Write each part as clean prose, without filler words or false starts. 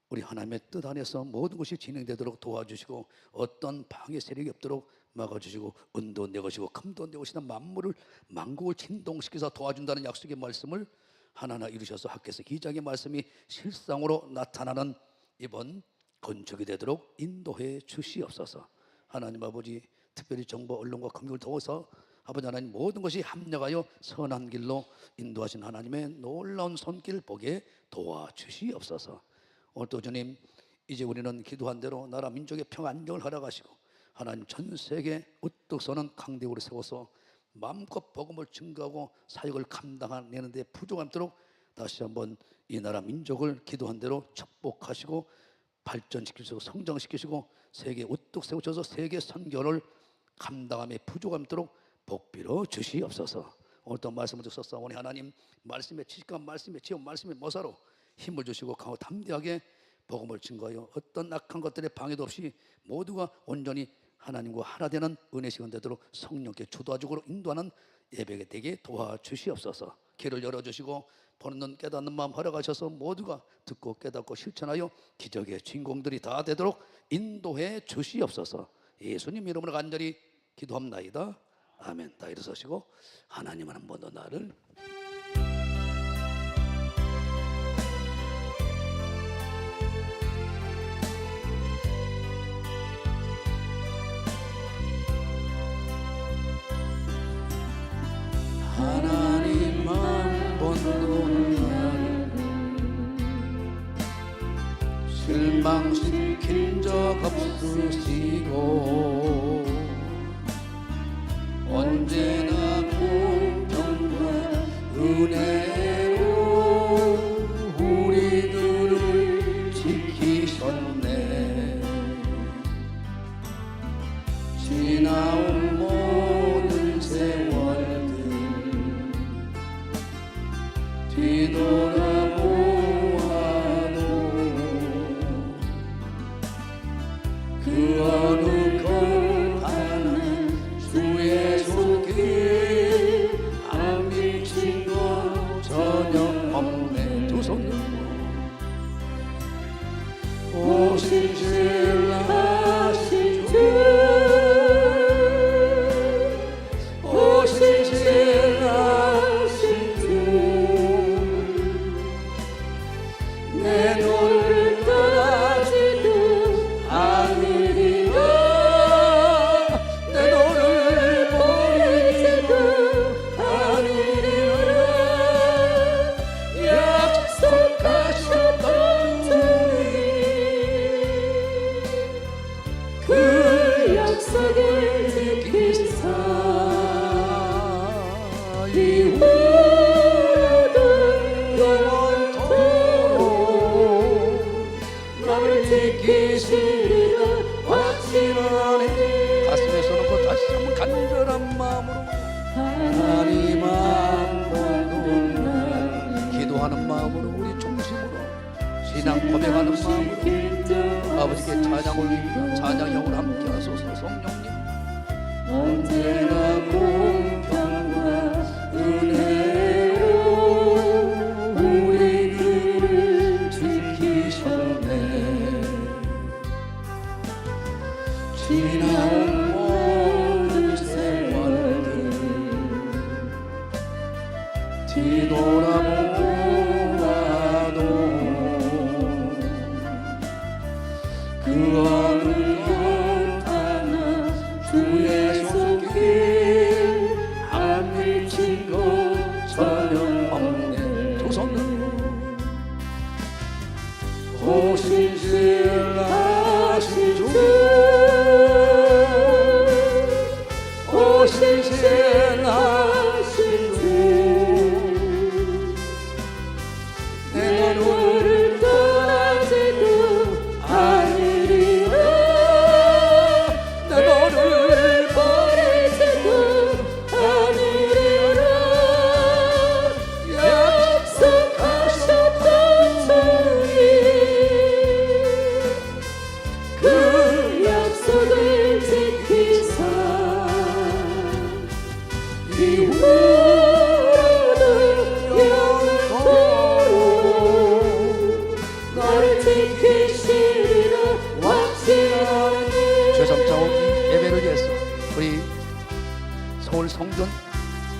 우리 하나님의 뜻 안에서 모든 것이 진행되도록 도와주시고 어떤 방해 세력이 없도록 막아주시고 은도 내 것이고 금도 내 것이다 만물을 만국을 진동시켜서 도와준다는 약속의 말씀을 하나하나 이루셔서 학교에서 2장의 말씀이 실상으로 나타나는 이번 건축이 되도록 인도해 주시옵소서. 하나님 아버지, 특별히 정보 언론과 금융을 도와서 아버지 하나님 모든 것이 합력하여 선한 길로 인도하신 하나님의 놀라운 손길 보게 도와주시옵소서. 오늘 또 주님, 이제 우리는 기도한 대로 나라 민족의 평안 안정을 허락하시고 하나님 전 세계 우뚝 서는 강대국을 세워서 마음껏 복음을 증거하고 사역을 감당해내는 데 부족함도록 다시 한번 이 나라 민족을 기도한 대로 축복하시고 발전시키시고 성장시키시고 세계 우뚝 세우셔서 세계 선교를 감당함에 부족함도록 복비로 주시옵소서. 오늘 또 말씀을 주셨사오니 하나님 말씀의 지식과 말씀의 지혜와 말씀의 모사로 힘을 주시고 강하고 담대하게 복음을 증거하여 어떤 악한 것들의 방해도 없이 모두가 온전히 하나님과 하나 되는 은혜 시간 되도록 성령께 주도하적으로 인도하는 예배가 되게 도와주시옵소서. 길을 열어주시고 보는 눈 깨닫는 마음 허락하셔서 모두가 듣고 깨닫고 실천하여 기적의 주인공들이 다 되도록 인도해 주시옵소서. 예수님 이름으로 간절히 기도합나이다. 아멘. 다 일어서시고 하나님은 한 번 더 나를 하나님 한 번 더 나를 실망시킨 적 없으시고 언제나 공평과 은혜로 우리들을 지키셨네. 지나온 모든 세월들 뒤돌아보아도 그 어느 주의 손길 안 미친 것 전혀 없네. 두 손 들고 오신 신라신 주 오신 신라신 주 내 너를 떠나지도 않으리라. 가슴에서 놓고 다시 한번 간절한 마음으로 하나님 한 번 더 기도하는 마음으로 우리 중심으로 신앙 고백하는 마음으로 아버지께 찬양을 올리며 찬양 영을 함께 하소서. 성령님 언제나 공평과 은혜로 우리들을 지키셨네. 지나온 모든 세월들 뒤돌아보아도 그 어느 것 하나 주의 손길 안 미친 것 전혀 없네. 두 손 들고 오신 신라신 주 오신 신라신 주 내 너를 떠나지도 않으리라. 내 너를 버리지도 않으리라. 약속하셨던 주님 지키시리라 확신하니. 제3차 예배를 위해서 우리 서울 성전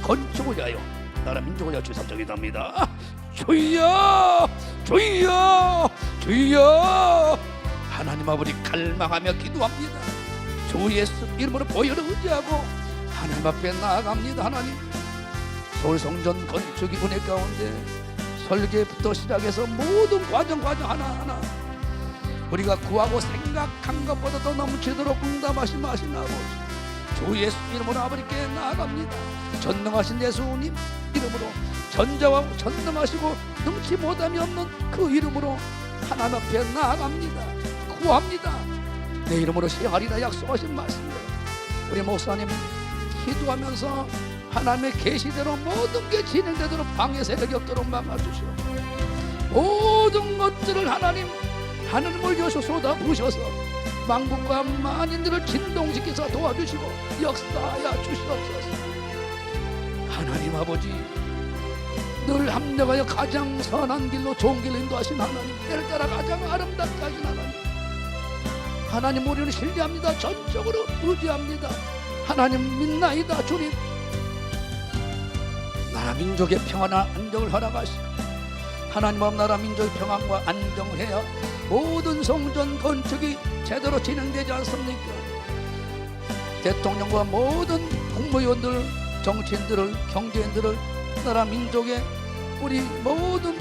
건축을 위하여 나라 민족을 위하여 제3차 기도합니다. 주여 주여 주여. 하나님 아버지 갈망하며 기도합니다. 주 예수 이름으로 보혈을 의지하고 하나님 앞에 나아갑니다. 하나님, 서울 성전 건축이 은혜 가운데 설계부터 시작해서 모든 과정 하나하나 우리가 구하고 생각한 것보다 더 넘치도록 응답하신 아버지, 주 예수 이름으로 아버지께 나아갑니다. 전능하신 예수님 이름으로 전자와 전능하시고 능치 못함이 없는 그 이름으로 하나님 앞에 나아갑니다. 구합니다. 내 이름으로 시행하리라 약속하신 말씀대로 우리 목사님 기도하면서 하나님의 계시대로 모든 게 진행되도록 방해 세력이 없도록 막아주시오. 모든 것들을 하나님을 여서 쏟아부으셔서 만국과 만인들을 진동시켜서 도와주시고 역사하여 주시옵소서. 하나님 아버지, 늘 합력하여 가장 선한 길로 좋은 길로 인도하신 하나님, 때를 따라 가장 아름답게 하신 하나님 우리를 신뢰합니다. 전적으로 의지합니다. 하나님 믿나이다. 주님, 나라 민족의 평안과 안정을 허락하시고 하나님 앞 나라 민족의 평안과 안정을 해야 모든 성전 건축이 제대로 진행되지 않습니까? 대통령과 모든 국무위원들, 정치인들을, 경제인들을, 나라 민족의 우리 모든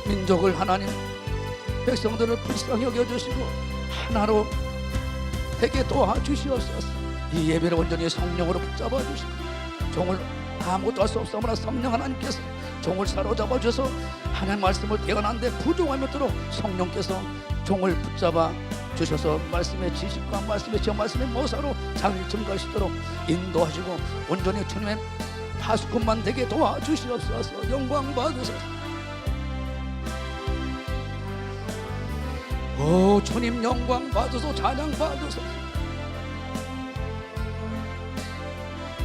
민족을 하나님 백성들을 불쌍히 여겨주시고 하나로 되게 도와주시옵소서. 이 예배를 온전히 성령으로 붙잡아 주시고 종을 아무것도 할 수 없사오나 성령 하나님께서 종을 사로잡아 주셔서 하나님 말씀을 대언하는데 부족함이 없도록 성령께서 종을 붙잡아 주셔서 말씀의 지식과 말씀의 지역 말씀의 모사로 잘 증거하시도록 인도하시고 온전히 주님의 파수꾼만 되게 도와주시옵소서. 영광 받으소서. 오 주님 영광 받으소서. 찬양 받으소서.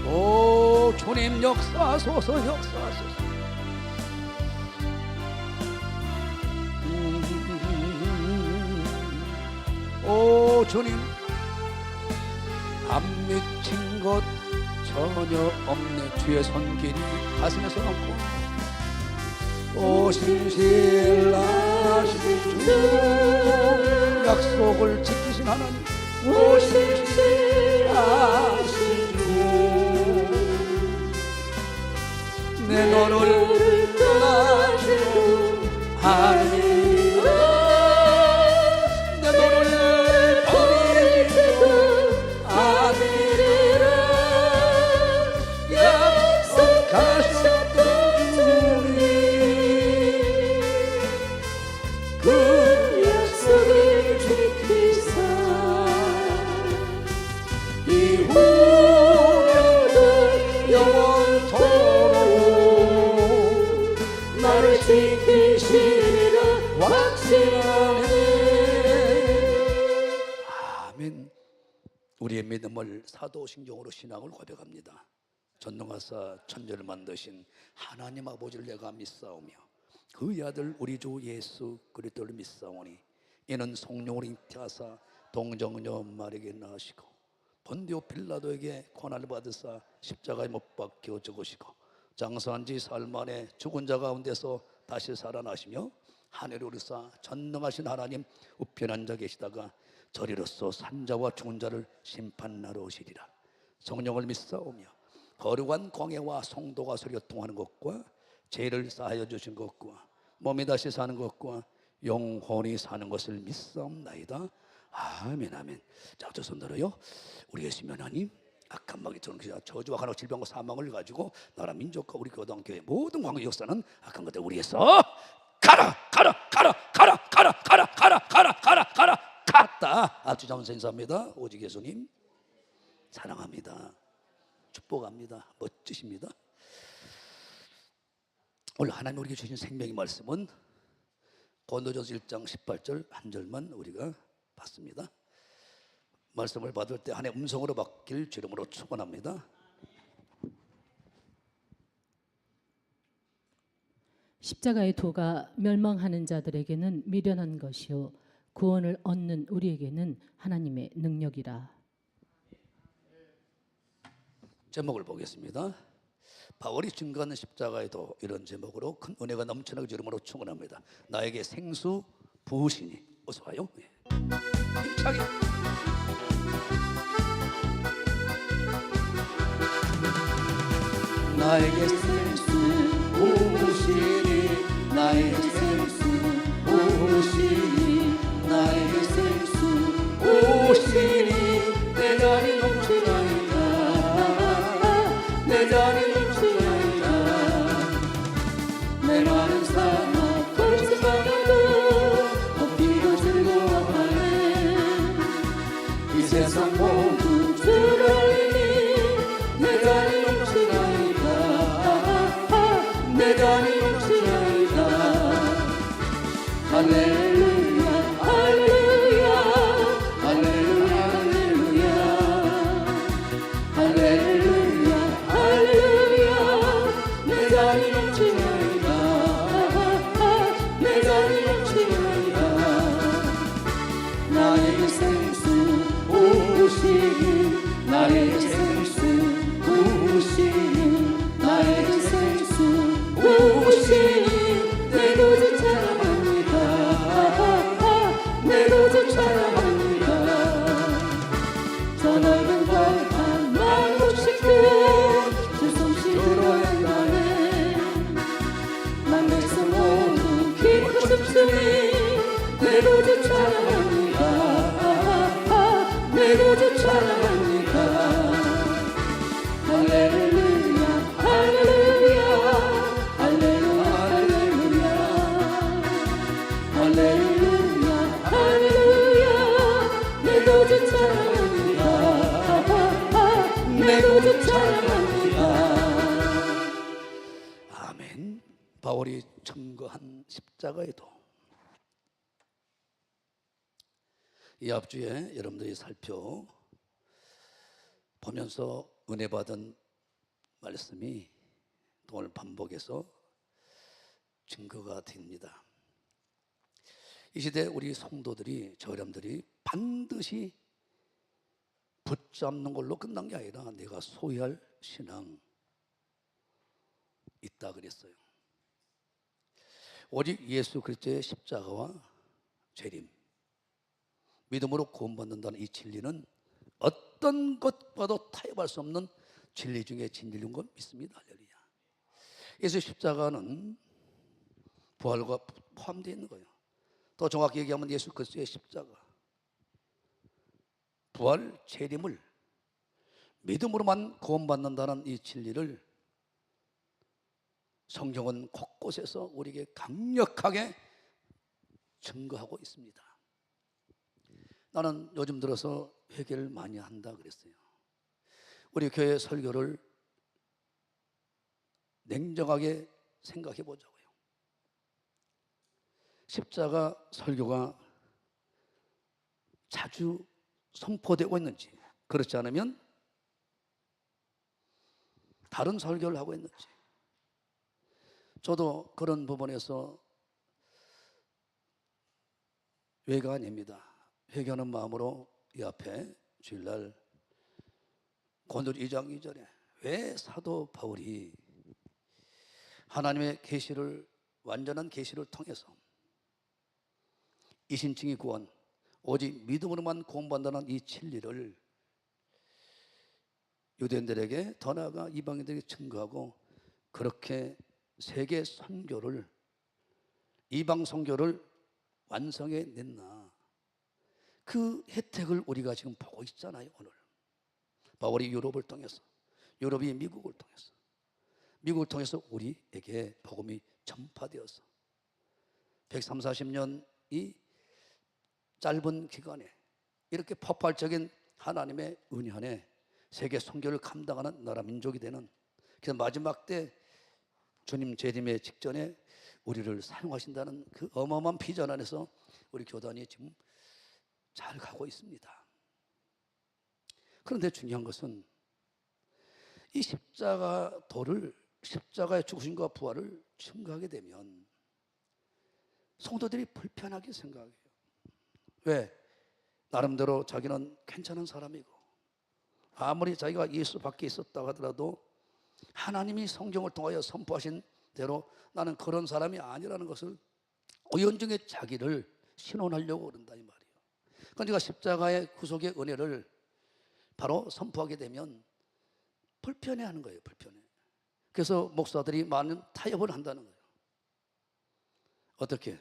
오 주님 역사하소서. 역사하소서. 오 주님, 안 미친 것 전혀 없네. 주의 손길이 가슴에서 넘고 오 신실하신 주, 약속을 지키신 하나님, 오 신실하신 주, 내 너를 떠나시고 아니라 내 너를 버리지도 아니리라 약속하셨던 주님, 그 약속을 지키사 이후로도 영원토록 나를 지키시리라 확신하네. 아멘. 우리의 믿음을 사도신경으로 신앙을 고백합니다. 전능하사 천지를 만드신 하나님 아버지를 내가 믿사오며 그의 아들 우리 주 예수 그리스도를 믿사오니 이는 성령으로 잉태하사 동정녀 마리아에게 낳으시고 본디오 빌라도에게 고난을 받으사 십자가에 못 박혀 죽으시고 장사한 지 사흘 만에 죽은 자 가운데서 다시 살아나시며 하늘에 오르사 전능하신 하나님 우편 앉아 계시다가 저리로서 산자와 죽은 자를 심판하러 오시리라. 성령을 믿사오며 거룩한 공예와 성도가 서로 통하는 것과 죄를 사하여 주신 것과 몸이 다시 사는 것과 영혼이 사는 것을 믿사옵나이다. 아멘 아멘. 자, 저 손들어요. 우리 예수님 하나님, 악한 마귀 저주와 간혹 질병과 사망을 가지고 나라 민족과 우리 교단교회 모든 광고 역사는 악한 것들 우리에서 가라 가라 가라 가라 가라 가라 가라 가라 가라 가라 갔다. 아주 감사합니다. 오직 예수님 사랑합니다. 축복합니다. 멋지십니다. 오늘 하나님 우리에게 주신 생명의 말씀은 고린도전서 1장 18절 한 절만 우리가 봤습니다. 말씀을 받을 때 하나님의 음성으로 받길 주름으로 축원합니다. 십자가의 도가 멸망하는 자들에게는 미련한 것이요 구원을 얻는 우리에게는 하나님의 능력이라. 제목을 보겠습니다. 바울이 증거하는 십자가의 도, 이런 제목으로 큰 은혜가 넘쳐나게 주름으로 축원합니다. 나에게 생수 부으시니. 어서 와요. 예. 힘차게. 나에게 생수 부으시니, 나에게 생수 부으시니, 나에게 생수 부으시니, 내 잔이 넘치나이다, 내 잔이 넘치나이다. 내 많은 사랑 걸쳐가도 높이고 즐거워하네. 이 세상 모두 주를 알리니 내 잔이 넘치나이다, 내 잔이 넘치나이다. 할렐루야 할렐루야 할렐루야 할렐루야 할렐루야. 내 잔이 넘치나이다, 내 잔이 넘치나이다. 나에게 생수 부으시니, 나에게 생수 부으시니, 나에게 생수 부으시니, 내 구주 찬양합니다, 내 구주 찬양합니다. 저 넓은 벌판 만국식도 주 솜씨 들어야가네. 만백성 모두 기뻐 춤추니 내 구주 찬양합니다, 내 구주 찬양합니다. 할렐루야 할렐루야 할렐루야 할렐루야 할렐루야. 내 구주 찬양합니다, 내 구주 찬양합니다. 아멘. 바울이 증거한 십자가의 도. 이 앞주에 여러분들이 살펴보면서 은혜 받은 말씀이 오늘 반복해서 증거가 됩니다. 이 시대 우리 성도들이, 저 여러분들이 반드시 붙잡는 걸로 끝난 게 아니라 내가 소유할 신앙 있다 그랬어요. 오직 예수 그리스도의 십자가와 재림, 믿음으로 구원받는다는 이 진리는 어떤 것과도 타협할 수 없는 진리 중에 진리인 걸 믿습니다. 할렐루야. 예수 십자가는 부활과 포함되어 있는 거예요. 더 정확히 얘기하면 예수 그리스도의 십자가, 부활, 재림을 믿음으로만 구원받는다는 이 진리를 성경은 곳곳에서 우리에게 강력하게 증거하고 있습니다. 나는 요즘 들어서 회개를 많이 한다 그랬어요. 우리 교회 설교를 냉정하게 생각해 보자고요. 십자가 설교가 자주 선포되고 있는지, 그렇지 않으면 다른 설교를 하고 있는지. 저도 그런 부분에서 회개가 아닙니다. 회개하는 마음으로 이 앞에 주일날 고린도서 2장 2절에 왜 사도 바울이 하나님의 계시를, 완전한 계시를 통해서 이신칭의 구원, 오직 믿음으로만 구원받는다는 이 진리를 유대인들에게, 더 나아가 이방인들에게 증거하고, 그렇게 세계 선교를, 이방 선교를 완성해 냈나. 그 혜택을 우리가 지금 보고 있잖아요. 오늘 바울이 유럽을 통해서, 유럽이 미국을 통해서, 미국을 통해서 우리에게 복음이 전파되어서 130, 40년이 짧은 기간에 이렇게 폭발적인 하나님의 은혜 안에 세계 선교를 감당하는 나라 민족이 되는, 그래서 마지막 때 주님 재림의 직전에 우리를 사용하신다는 그 어마어마한 비전 안에서 우리 교단이 지금 잘 가고 있습니다. 그런데 중요한 것은 이 십자가 도를 십자가의 죽으심과 부활을 증거하게 되면 성도들이 불편하게 생각해요. 왜? 나름대로 자기는 괜찮은 사람이고 아무리 자기가 예수 밖에 있었다고 하더라도 하나님이 성경을 통하여 선포하신 대로 나는 그런 사람이 아니라는 것을 우연중에 자기를 신원하려고 그런다 이 말이에요. 그러니까 십자가의 구속의 은혜를 바로 선포하게 되면 불편해하는 거예요. 불편해. 그래서 목사들이 많은 타협을 한다는 거예요. 어떻게?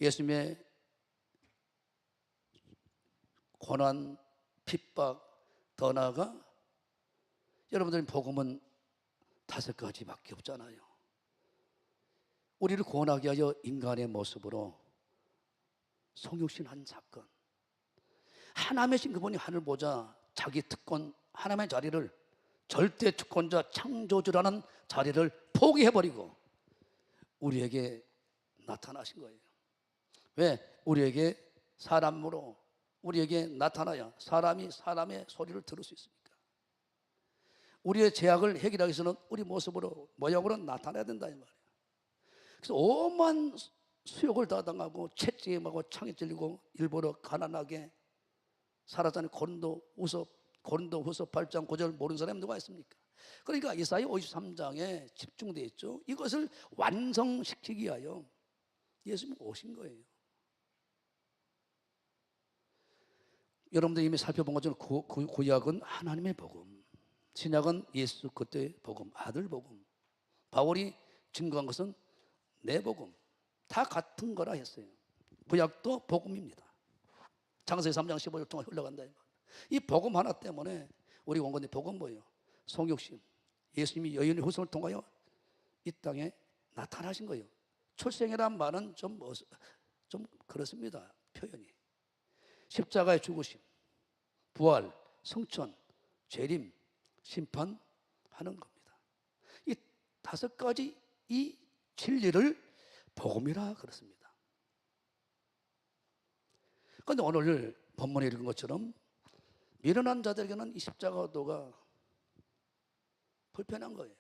예수님의 고난, 핍박, 더 나아가 여러분들이 복음은 5가지밖에 없잖아요. 우리를 구원하게 하여 인간의 모습으로 성육신한 사건. 하나님의 신 그분이 하늘 보자 자기 특권, 하나님의 자리를 절대 주권자 창조주라는 자리를 포기해버리고 우리에게 나타나신 거예요. 왜? 우리에게 사람으로 우리에게 나타나야 사람이 사람의 소리를 들을 수 있습니까? 우리의 죄악을 해결하기 위해서는 우리 모습으로 모양으로 나타나야 된다 이 말이에요. 그래서 오만 수욕을 다 당하고 채찍임하고 창에 찔리고 일부러 가난하게 살았잖아요. 고린도후서 8장 9절 모르는 사람이 누가 있습니까? 그러니까 이사야 53장에 집중되어 있죠. 이것을 완성시키기 위하여 예수님이 오신 거예요. 여러분들 이미 살펴본 것처럼 구약은 하나님의 복음, 신약은 예수 그때의 복음, 아들 복음. 바울이 증거한 것은 내 복음, 다 같은 거라 했어요. 구약도 복음입니다. 창세기 3장 15절 통해 흘러간다. 이 복음 하나 때문에 우리 원건의 복음 뭐예요? 성육신, 예수님이 여인의 후손을 통하여 이 땅에 나타나신 거예요. 출생이란 말은 좀 그렇습니다. 표현이. 십자가의 죽으심, 부활, 성천, 재림, 심판하는 겁니다. 이 5가지 이 진리를 복음이라 그렇습니다. 그런데 오늘 본문에 읽은 것처럼 미련한 자들에게는 이 십자가도가 불편한 거예요.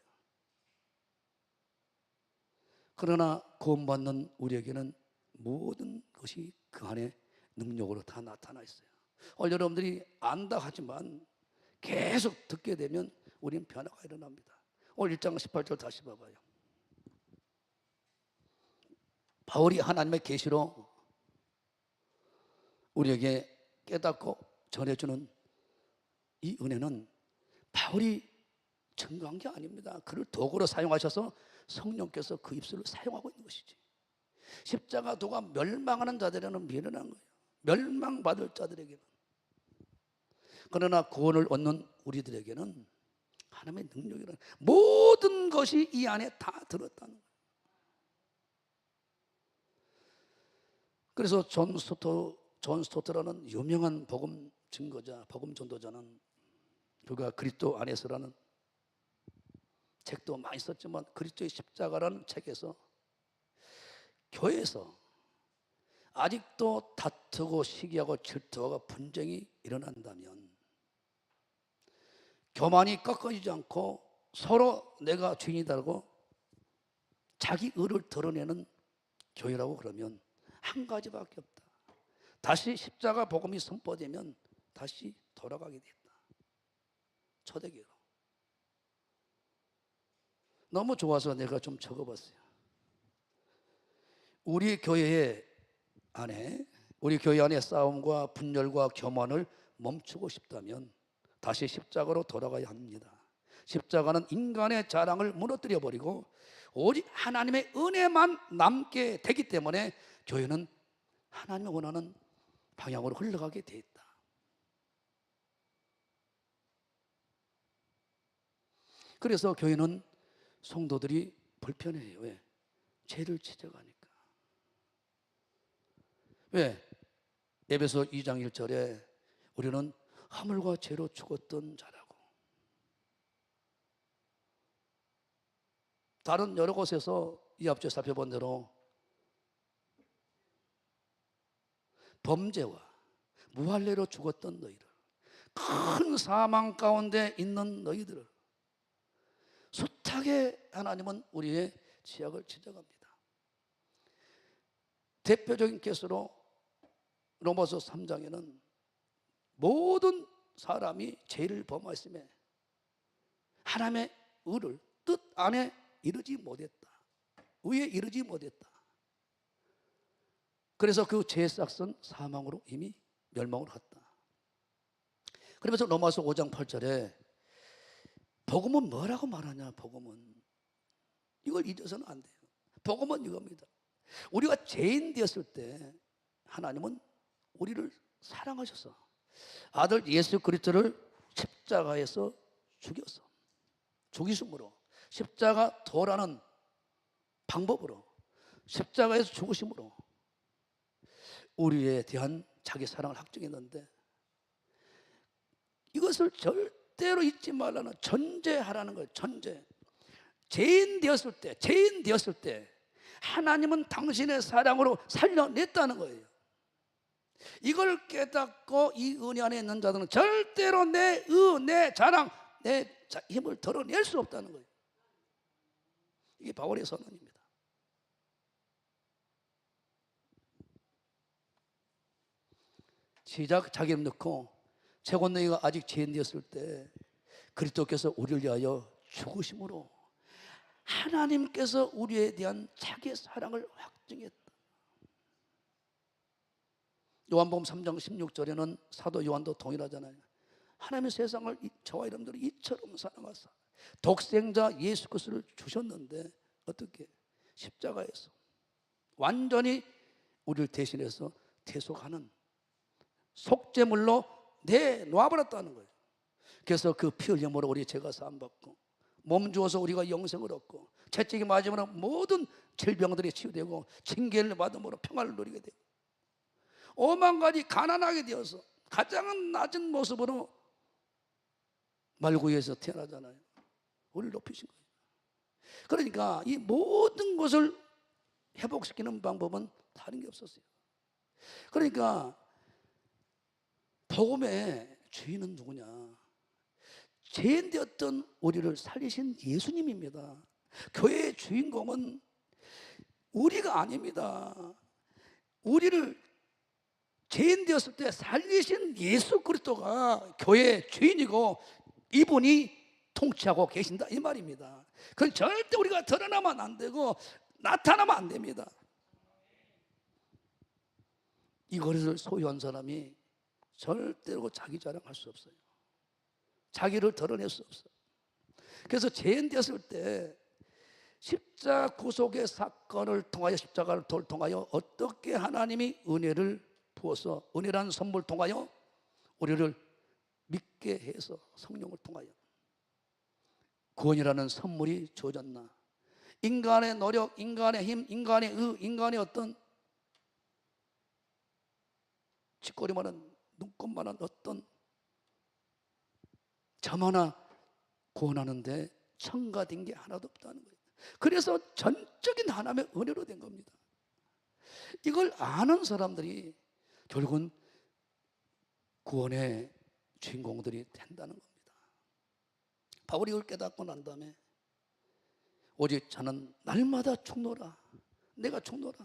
그러나 구원받는 우리에게는 모든 것이 그 안에 능력으로 다 나타나 있어요. 오늘 여러분들이 안다 하지만 계속 듣게 되면 우리는 변화가 일어납니다. 오늘 1장 18절 다시 봐봐요. 바울이 하나님의 계시로 우리에게 깨닫고 전해주는 이 은혜는 바울이 증거한 게 아닙니다. 그를 도구로 사용하셔서 성령께서 그 입술을 사용하고 있는 것이지. 십자가 도가 멸망하는 자들에게는 미련한 거예요. 멸망받을 자들에게는. 그러나 구원을 얻는 우리들에게는 하나님의 능력이라는 모든 것이 이 안에 다 들었다는 거예요. 그래서 존 스토트라는 유명한 복음 증거자, 복음 전도자는 그가 그리스도 안에서라는 책도 많이 썼지만 그리스도의 십자가라는 책에서 교회에서 아직도 다투고 시기하고 질투하고 분쟁이 일어난다면 교만이 꺾어지지 않고 서로 내가 주인이다라고 자기 의를 드러내는 교회라고 그러면 한 가지밖에 없다. 다시 십자가 복음이 선포되면 다시 돌아가게 됐다. 초대교회로. 너무 좋아서 내가 좀 적어봤어요. 우리 교회 안에 싸움과 분열과 교만을 멈추고 싶다면 다시 십자가로 돌아가야 합니다. 십자가는 인간의 자랑을 무너뜨려 버리고 오직 하나님의 은혜만 남게 되기 때문에 교회는 하나님이 원하는 방향으로 흘러가게 돼 있다. 그래서 교회는 성도들이 불편해요. 왜? 죄를 지적하니까. 왜? 에베소 2장 1절에 우리는 허물과 죄로 죽었던 자라고. 다른 여러 곳에서 이 앞서 살펴본 대로 범죄와 무할례로 죽었던 너희를, 큰 사망 가운데 있는 너희들을, 숱한 거룩하게 하나님은 우리의 죄악을 지적합니다. 대표적인 케이스로 로마서 3장에는 모든 사람이 죄를 범하였음에 하나님의 의를 뜻 안에 이르지 못했다. 의에 이르지 못했다. 그래서 그 죄의 싹은 사망으로 이미 멸망으로 갔다. 그러면서 로마서 5장 8절에 복음은 뭐라고 말하냐? 복음은 이걸 잊어서는 안 돼요. 복음은 이겁니다. 우리가 죄인 되었을 때 하나님은 우리를 사랑하셔서 아들 예수 그리스도를 십자가에서 죽이심으로 십자가 도라는 방법으로 십자가에서 죽으심으로 우리에 대한 자기 사랑을 확증했는데 이것을 절대로 잊지 말라는 전제하라는 거예요. 전제. 죄인 되었을 때 하나님은 당신의 사랑으로 살려냈다는 거예요. 이걸 깨닫고 이 은혜 안에 있는 자들은 절대로 내 자랑, 내 힘을 드러낼 수 없다는 거예요. 이게 바울의 선언입니다. 시작. 자기 이름 넣고 최고 너희가 아직 죄인 되었을 때 그리스도께서 우리를 위하여 죽으심으로 하나님께서 우리에 대한 자기의 사랑을 확증했다. 요한복음 3장 16절에는 사도 요한도 동일하잖아요. 하나님의 세상을 저와 여러분들이 이처럼 사랑하사 독생자 예수 그리스도를 주셨는데 어떻게? 십자가에서 완전히 우리를 대신해서 대속하는 속죄물로 내놓아버렸다는 거예요. 그래서 그 피 흘림으로 우리 죄가 사함받고 몸 주어서 우리가 영생을 얻고 채찍이 맞으면 모든 질병들이 치유되고 징계를 받음으로 평화를 누리게 되고 오만 가지 가난하게 되어서 가장 낮은 모습으로 말구이에서 태어나잖아요. 우리를 높이신 거예요. 그러니까 이 모든 것을 회복시키는 방법은 다른 게 없었어요. 그러니까 복음의 주인은 누구냐? 죄인 되었던 우리를 살리신 예수님입니다. 교회의 주인공은 우리가 아닙니다. 우리를 죄인 되었을 때 살리신 예수 그리스도가 교회의 주인이고 이분이 통치하고 계신다 이 말입니다. 그건 절대 우리가 드러나면 안 되고 나타나면 안 됩니다. 이것을 소유한 사람이 절대로 자기 자랑할 수 없어요. 자기를 드러낼 수 없어요. 그래서 죄인 되었을 때 십자가 구속의 사건을 통하여 십자가를 통하여 어떻게 하나님이 은혜를 부어서 은혜라는 선물을 통하여 우리를 믿게 해서 성령을 통하여 구원이라는 선물이 주어졌나? 인간의 노력, 인간의 힘, 인간의 의, 인간의 어떤 쥐꼬리만한 눈곱만한 어떤 점 하나 구원하는데 첨가된 게 하나도 없다는 거예요. 그래서 전적인 하나님의 은혜로 된 겁니다. 이걸 아는 사람들이 결국은 구원의 주인공들이 된다는 겁니다. 바울이 이걸 깨닫고 난 다음에 오직 저는 날마다 죽노라. 내가 죽노라.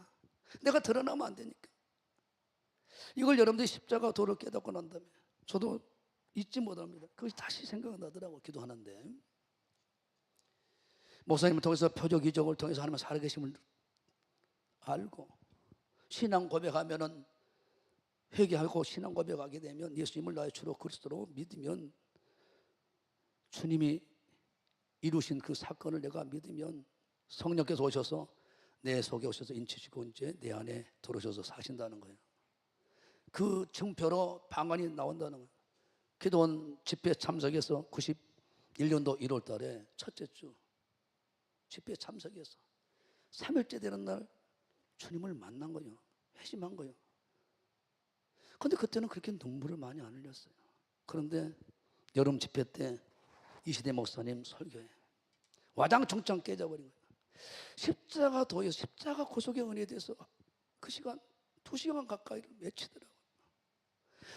내가 드러나면 안 되니까. 이걸 여러분들이 십자가 도를 깨닫고 난 다음에 저도 잊지 못합니다. 그것이 다시 생각나더라고 기도하는데 목사님을 통해서 표적 이적을 통해서 하나님의 살아계심을 알고 신앙 고백하면은 회개하고 신앙 고백하게 되면 예수님을 나의 주로 그리스도로 믿으면 주님이 이루신 그 사건을 내가 믿으면 성령께서 오셔서 내 속에 오셔서 인치시고 이제 내 안에 들어오셔서 사신다는 거예요. 그 증표로 방언이 나온다는 거예요. 기도원 집회 참석해서 91년도 1월 달에 첫째 주 집회 참석해서 3일째 되는 날 주님을 만난 거예요. 회심한 거예요. 그런데 그때는 그렇게 눈물을 많이 안 흘렸어요. 그런데 여름 집회 때 이시대 목사님 설교에 와장창창 깨져버린 거예요. 십자가 도에 십자가 구속의 은혜에 대해서 그 시간 2시간 가까이를 외치더라고요.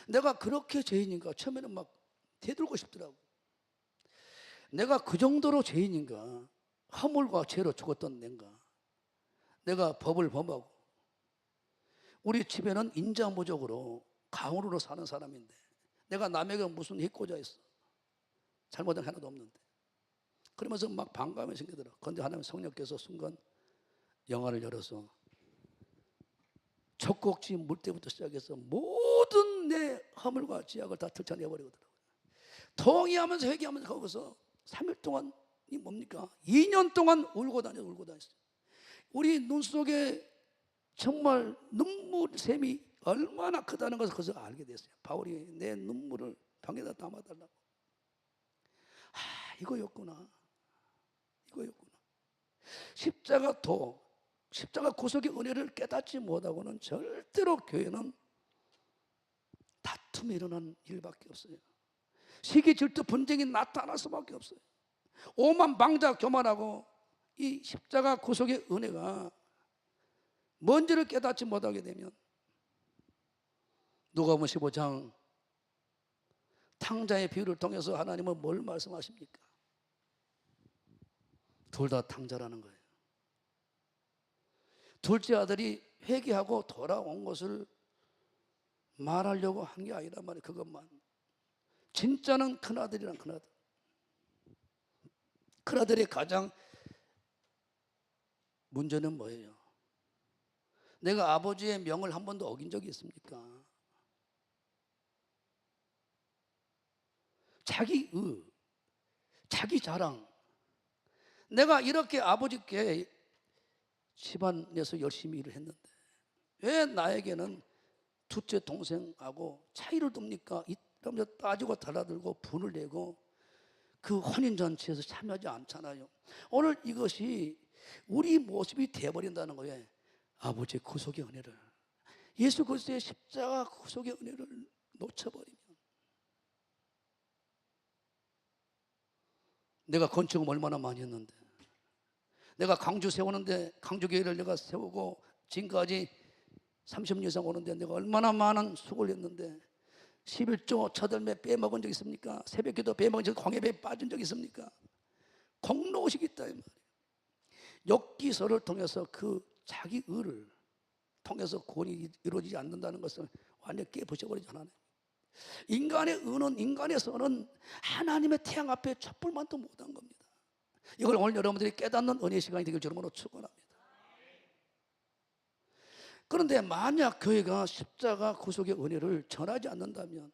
내가 그렇게 죄인인가 처음에는 막 대들고 싶더라고요. 내가 그 정도로 죄인인가 허물과 죄로 죽었던 내가 법을 범하고 우리 집에는 인자무적으로 가훈으로 사는 사람인데 내가 남에게 무슨 해코자 했어? 잘못한 게 하나도 없는데 그러면서 막 반감이 생기더라. 그런데 하나님 성령께서 순간 영화를 열어서 젖꼭지 물때부터 시작해서 모든 내 허물과 죄악을 다 들춰내버리거든요. 통회하면서 회개하면서 거기서 3일 동안 이 뭡니까? 2년 동안 울고 다녔어요. 우리 눈 속에 정말 눈물샘이 얼마나 크다는 것을 거기서 알게 됐어요. 바울이 내 눈물을 병에다 담아달라고. 이거였구나. 십자가 구속의 은혜를 깨닫지 못하고는 절대로 교회는 다툼이 일어나는 일밖에 없어요. 시기 질투 분쟁이 나타날 수밖에 없어요. 오만 방자 교만하고 이 십자가 구속의 은혜가 뭔지를 깨닫지 못하게 되면 누가복음 15장 탕자의 비유를 통해서 하나님은 뭘 말씀하십니까? 둘 다 탕자라는 거예요. 둘째 아들이 회개하고 돌아온 것을 말하려고 한 게 아니란 말이에요. 그것만. 진짜는 큰아들이란 큰아들. 큰아들의 가장 문제는 뭐예요? 내가 아버지의 명을 한 번도 어긴 적이 있습니까? 자기 자기 자랑. 내가 이렇게 아버지께 집안에서 열심히 일을 했는데 왜 나에게는 둘째 동생하고 차이를 둡니까? 이러면서 따지고 달라들고 분을 내고 그 혼인잔치에서 참여하지 않잖아요. 오늘 이것이 우리 모습이 되어버린다는 거예요. 아버지의 구속의 은혜를, 예수 그리스도의 십자가 구속의 은혜를 놓쳐버리면, 내가 건축을 얼마나 많이 했는데, 내가 광주 세우는데 광주교회를 내가 세우고 지금까지 30년 이상 오는데 내가 얼마나 많은 수고를 했는데 11조 첫열매 빼먹은 적 있습니까? 새벽기도 빼먹은 적, 광해배에 빠진 적 있습니까? 공로의식이 있다 이 말이에요. 욥기서를 통해서 그 자기 의를 통해서 구원이 이루어지지 않는다는 것을 완전히 깨부셔버리잖아요. 인간의 의는, 인간의 선은 하나님의 태양 앞에 촛불만도 못한 겁니다. 이걸 오늘 여러분들이 깨닫는 은혜의 시간이 되길 주님으로 축원합니다. 그런데 만약 교회가 십자가 구속의 은혜를 전하지 않는다면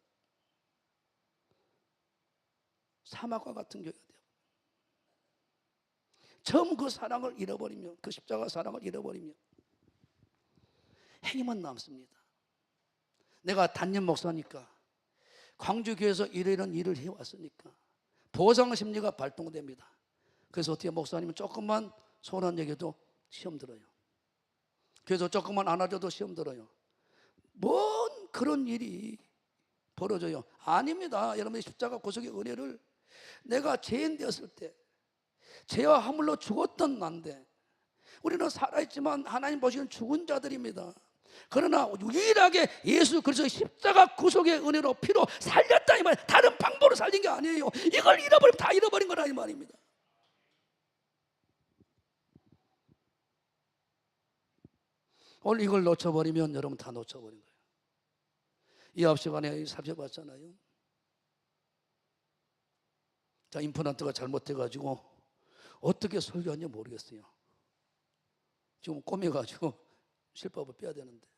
사막과 같은 교회가 돼요. 처음 그 사랑을 잃어버리면, 그 십자가 사랑을 잃어버리면 행위만 남습니다. 내가 단임 목사니까, 광주교회에서 이런 일을 해왔으니까 보상 심리가 발동됩니다. 그래서 어떻게 목사님은 조금만 소란 얘기도 시험 들어요. 그래서 조금만 안아줘도 시험 들어요. 뭔 그런 일이 벌어져요? 아닙니다. 여러분의 십자가 구속의 은혜를, 내가 죄인 되었을 때 죄와 허물로 죽었던 난데, 우리는 살아있지만 하나님 보시기엔 죽은 자들입니다. 그러나 유일하게 예수 그리스도의 십자가 구속의 은혜로 피로 살렸다 이 말이에요. 다른 방법으로 살린 게 아니에요. 이걸 잃어버리면 다 잃어버린 거라 이 말입니다. 오늘 이걸 놓쳐버리면 여러분 다 놓쳐버린 거예요. 이 앞 시간에 살펴봤잖아요. 자, 임플란트가 잘못돼가지고 어떻게 설교하는지 모르겠어요. 지금 꼬매가지고 실밥을 빼야 되는데,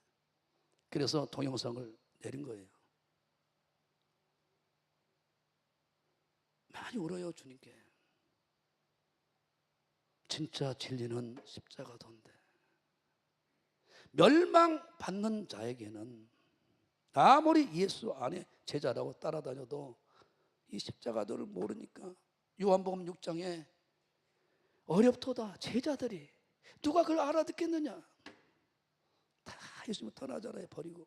그래서 동영상을 내린 거예요. 많이 울어요 주님께. 진짜 진리는 십자가도인데 멸망받는 자에게는 아무리 예수 안에 제자라고 따라다녀도 이 십자가도를 모르니까 요한복음 6장에 어렵도다 제자들이 누가 그걸 알아듣겠느냐, 다 예수님을 떠나잖아요. 버리고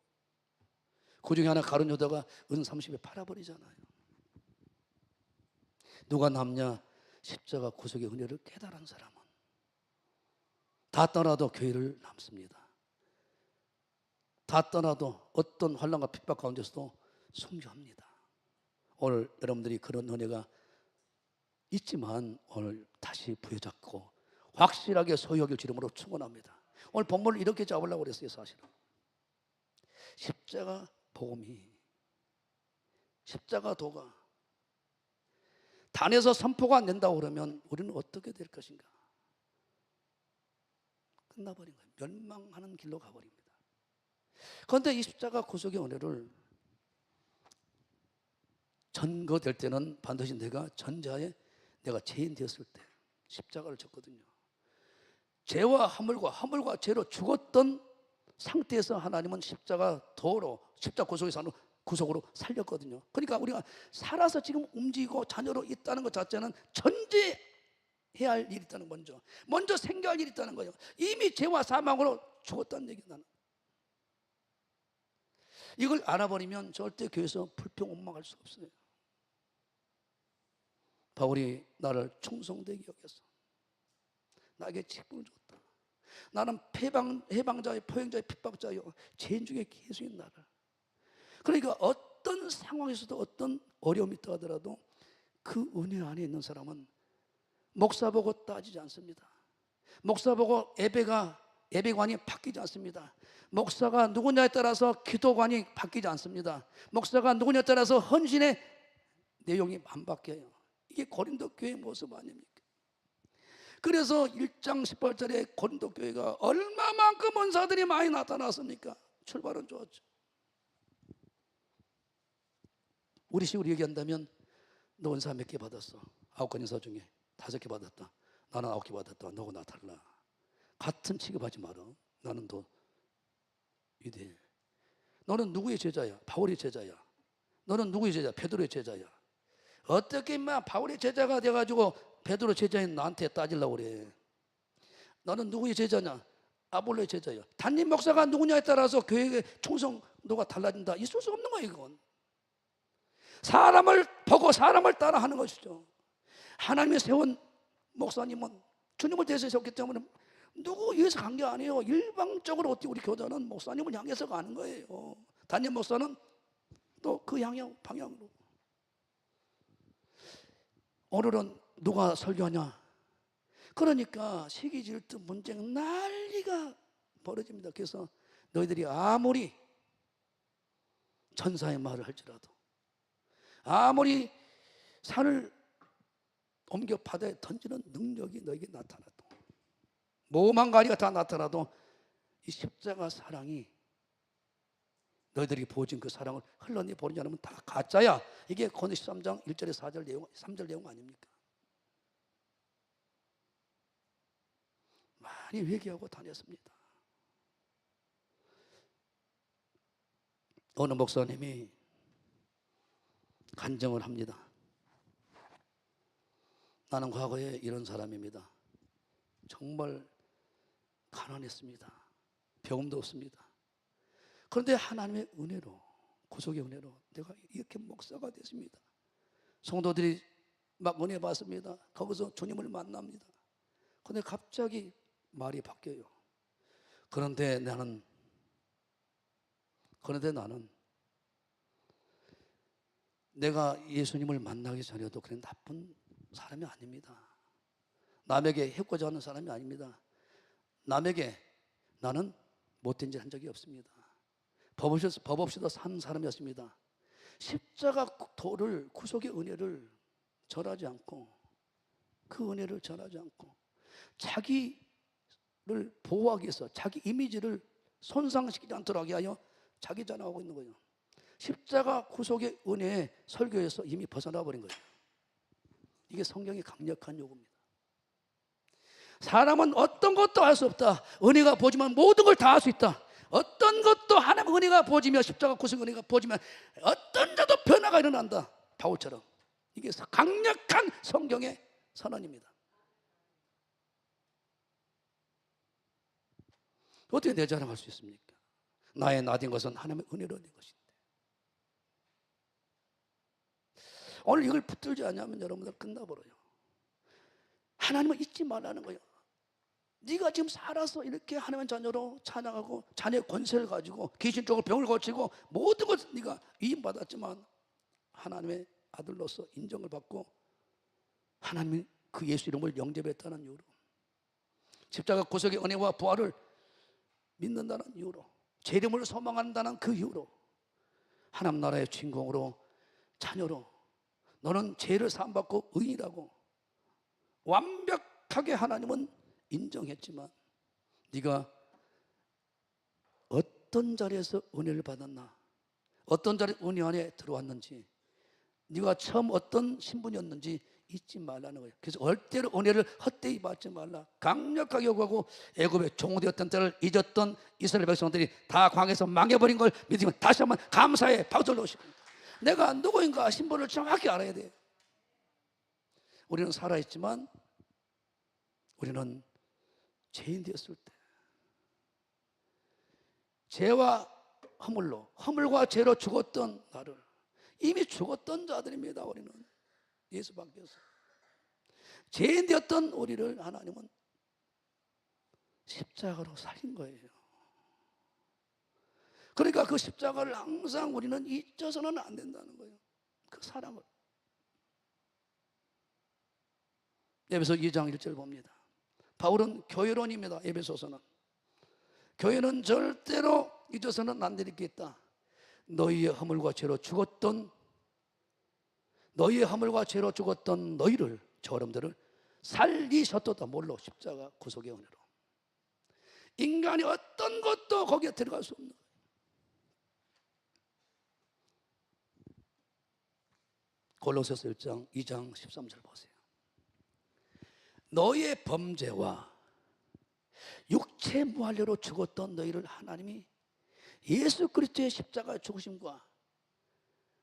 그 중에 하나 가룟 유다가 은 30에 팔아버리잖아요. 누가 남냐? 십자가 구속의 은혜를 깨달은 사람은 다 떠나도 교회를 남습니다. 다 떠나도 어떤 환난과 핍박 가운데서도 순교합니다. 오늘 여러분들이 그런 은혜가 있지만 오늘 다시 부여잡고 확실하게 소유하길 주름으로 축원합니다. 오늘 본문을 이렇게 잡으려고 그랬어요. 사실은 십자가 복음이, 십자가 도가 단에서 선포가 안 된다고 그러면 우리는 어떻게 될 것인가? 끝나버린 거예요. 멸망하는 길로 가버립니다. 그런데 이 십자가 구속의 은혜를 전거될 때는 반드시 내가 전자에 내가 죄인 되었을 때 십자가를 졌거든요. 죄와 허물과 죄로 죽었던 상태에서 하나님은 십자가 도로, 십자가 구속에서 구속으로 살렸거든요. 그러니까 우리가 살아서 지금 움직이고 자녀로 있다는 것 자체는 전제해야 할 일이 있다는 거죠. 먼저 생겨할 일이 있다는 거예요. 이미 죄와 사망으로 죽었다는 얘기다. 이걸 알아버리면 절대 교회에서 불평원망할 수 없어요. 바울이 나를 충성되게 여겼어. 나에게 직분을 줬다. 나는 해방자의 포행자의 핍박자요, 죄인 중에 계수인 나를. 그러니까 어떤 상황에서도 어떤 어려움이 있다 하더라도 그 은혜 안에 있는 사람은 목사 보고 따지지 않습니다. 목사 보고 예배관이 바뀌지 않습니다. 목사가 누구냐에 따라서 기도관이 바뀌지 않습니다. 목사가 누구냐에 따라서 헌신의 내용이 안 바뀌어요. 이게 고린도 교회의 모습 아닙니까? 그래서 1장 18절에 고린도 교회가 얼마만큼 은사들이 많이 나타났습니까? 출발은 좋았죠. 우리 식으로 얘기한다면 너 은사 몇 개 받았어? 9건 은사 중에 5개 받았다. 나는 9개 받았다. 너하고 나 달라. 같은 취급하지 마라. 나는 더 위대해. 너는 누구의 제자야? 바울의 제자야. 너는 누구의 제자야? 베드로의 제자야. 어떻게 인마 바울의 제자가 돼가지고 베드로 제자인 나한테 따지려고 그래. 너는 누구의 제자냐? 아볼로의 제자야. 담임 목사가 누구냐에 따라서 교회의 충성도가 달라진다. 있을 수 없는 거야 이건. 사람을 보고 사람을 따라하는 것이죠. 하나님이 세운 목사님은 주님을 대해서 세웠기 때문에 누구 위해서 간 게 아니에요. 일방적으로 어떻게 우리 교단은 목사님을 향해서 가는 거예요. 담임 목사는 또 그 방향으로. 오늘은 누가 설교하냐? 그러니까 시기 질투 분쟁 난리가 벌어집니다. 그래서 너희들이 아무리 천사의 말을 할지라도, 아무리 산을 옮겨 바다에 던지는 능력이 너에게 나타나도, 모험한 가리가 다 나타나도 이 십자가 사랑이 너희들이 보여준 그 사랑을 흘러내 버리지 않으면 다 가짜야. 이게 고린도 13장 1절에 4절 내용, 3절 내용 아닙니까? 많이 회개하고 다녔습니다. 어느 목사님이 간증을 합니다. 나는 과거에 이런 사람입니다. 정말 가난했습니다. 병음도 없습니다. 그런데 하나님의 은혜로, 구속의 은혜로 내가 이렇게 목사가 됐습니다. 성도들이 막 은혜 받습니다. 거기서 주님을 만납니다. 그런데 갑자기 말이 바뀌어요. 그런데 나는 내가 예수님을 만나기 전에도 그런 나쁜 사람이 아닙니다. 남에게 해코지 하는 사람이 아닙니다. 남에게 나는 못된 짓 한 적이 없습니다. 법 없이도 산 사람이었습니다. 십자가 도를, 구속의 은혜를 절하지 않고, 그 은혜를 절하지 않고 자기를 보호하기 위해서 자기 이미지를 손상시키지 않도록 하여 자기 전하고 있는 거예요. 십자가 구속의 은혜의 설교에서 이미 벗어나 버린 거예요. 이게 성경의 강력한 요구입니다. 사람은 어떤 것도 할 수 없다. 은혜가 보지만 모든 걸 다 할 수 있다. 어떤 것도 하나님 은혜가 보지면, 십자가 구속 은혜가 보지면 어떤 자도 변화가 일어난다. 바울처럼. 이게 강력한 성경의 선언입니다. 어떻게 내 자랑할 수 있습니까? 나의 나된 것은 하나님의 은혜로 된 것인데. 오늘 이걸 붙들지 않으면 여러분들 끝나버려요. 하나님을 잊지 말라는 거예요. 네가 지금 살아서 이렇게 하나님의 자녀로 찬양하고 자녀의 권세를 가지고 귀신 쪽을 병을 고치고 모든 것을 네가 위임받았지만 하나님의 아들로서 인정을 받고 하나님이 그 예수 이름을 영접했다는 이유로, 십자가 구속의 은혜와 부활을 믿는다는 이유로, 제 이름을 소망한다는 그 이유로, 하나님 나라의 주인공으로, 자녀로, 너는 죄를 사함받고 의인이라고 완벽하게 하나님은 인정했지만, 네가 어떤 자리에서 은혜를 받았나, 어떤 자리 은혜 안에 들어왔는지, 네가 처음 어떤 신분이었는지 잊지 말라는 거예요. 그래서 얼때로 은혜를 헛되이 받지 말라, 강력하게 요구하고, 애굽의 종되었던 때를 잊었던 이스라엘 백성들이 다 광야에서 망해버린 걸 믿으면 다시 한번 감사의 박수를 놓으시고, 내가 누구인가 신분을 정확히 알아야 돼. 우리는 살아있지만 우리는 죄인 되었을 때, 죄와 허물과 죄로 죽었던 나를, 이미 죽었던 자들입니다. 우리는 예수 밖에서 죄인 되었던 우리를 하나님은 십자가로 살린 거예요. 그러니까 그 십자가를 항상 우리는 잊어서는 안 된다는 거예요. 그 사랑을. 에베소 2장 1절 봅니다. 바울은 교회론입니다. 에베소서는 교회는 절대로 잊어서는 안 될 게 있다. 너희의 허물과 죄로 죽었던 너희를, 저 여러분들을 살리셨도다. 뭘로? 십자가 구속의 은혜로. 인간이 어떤 것도 거기에 들어갈 수 없는 거예요. 골로새서 1장 2장 13절 보세요. 너희의 범죄와 육체 무할례로 죽었던 너희를 하나님이 예수 그리스도의 십자가 죽으심과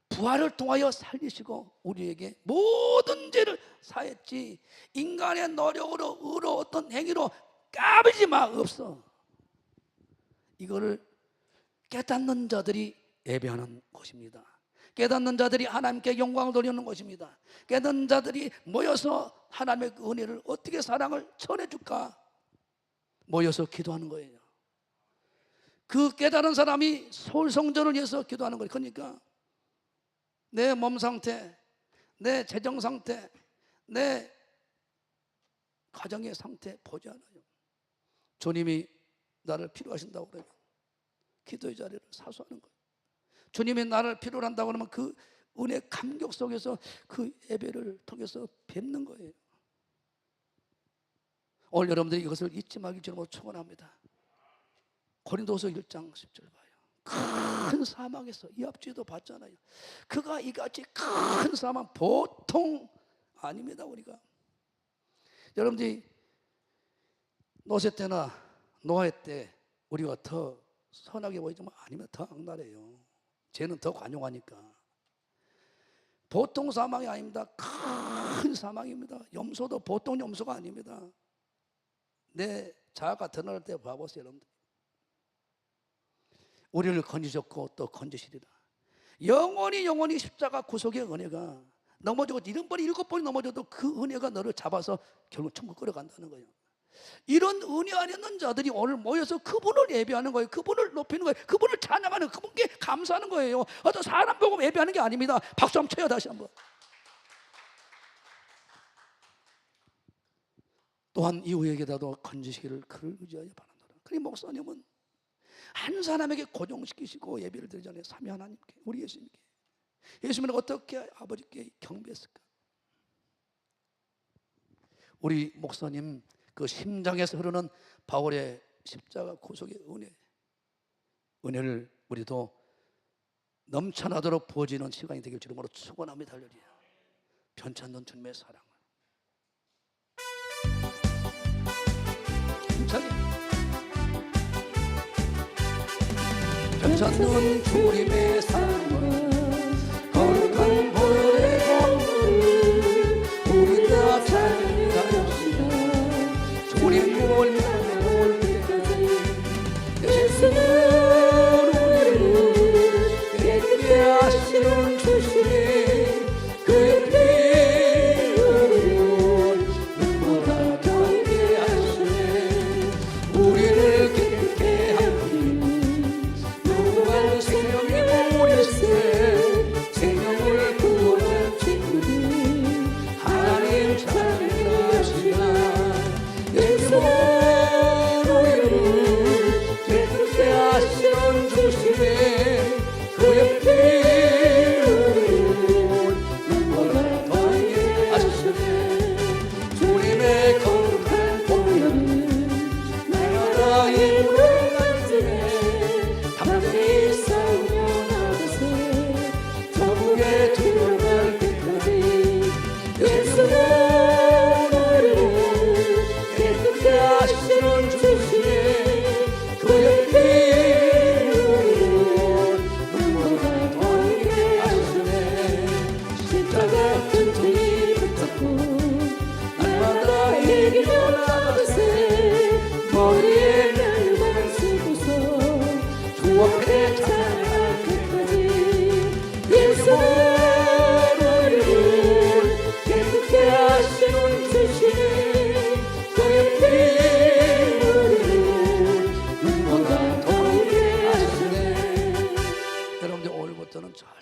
부활을 통하여 살리시고 우리에게 모든 죄를 사했지, 인간의 노력으로, 의로, 어떤 행위로 까불지 마, 없어. 이거를 깨닫는 자들이 예배하는 것입니다. 깨닫는 자들이 하나님께 영광을 돌리는 것입니다. 깨닫는 자들이 모여서 하나님의 그 은혜를, 어떻게 사랑을 전해줄까 모여서 기도하는 거예요. 그 깨달은 사람이 서울 성전을 위해서 기도하는 거예요. 그러니까 내 몸 상태, 내 재정 상태, 내 가정의 상태 보지 않아요. 주님이 나를 필요하신다고 그러면 기도의 자리를 사수하는 거예요. 주님이 나를 필요로 한다고 하면 그 은혜 감격 속에서 그 예배를 통해서 뵙는 거예요. 오늘 여러분들이 이것을 잊지 말기 주님으로 축원합니다. 고린도서 1장 10절 봐요. 큰 사망에서 이 앞주에도 봤잖아요. 그가 이같이 큰 사망, 보통 아닙니다. 우리가 여러분들이 노세 때나 노예 때 우리가 더 선하게 보이지만 아니면 더 악랄해요. 죄는 더 관용하니까. 보통 사망이 아닙니다. 큰 사망입니다. 염소도 보통 염소가 아닙니다. 내 자아가 드러날 때 봐보세요, 여러분들. 우리를 건지셨고 또 건지시리라. 영원히 십자가 구속의 은혜가, 넘어지고 7번이 7번이 넘어져도 그 은혜가 너를 잡아서 결국 천국 끌어간다는 거예요. 이런 은혜 안에 있는 자들이 오늘 모여서 그분을 예배하는 거예요. 그분을 높이는 거예요. 그분을 찬양하는, 그분께 감사하는 거예요. 어떤 사람 보고 예배하는 게 아닙니다. 박수 한번 쳐요. 다시 한번. 또한 이후에게라도 건지시기를 그를 의지하여 바란다. 그리 목사님은 한 사람에게 고정시키시고 예배를 드리잖아요. 삼위 하나님께, 우리 예수님께. 예수님은 어떻게 아버지께 경배했을까? 우리 목사님 그 심장에서 흐르는 바울의 십자가 구속의 은혜를 우리도 넘쳐나도록 부어지는 시간이 되길 주님으로 축원합니다. 할렐루야. 변치 않는 주님의 사랑을 힘차게, 변치 않는 주님의 사랑을, 거룩한 보혈의 공로를 우리 다 찬양하옵시다. 주님을 믿을 때까지 예수는 우리를 깨끗게 하시는 주시니 그의 피로 눈보다 경게 하시네. 우리를 깨끗게 하니 누구가 생명의 보혈세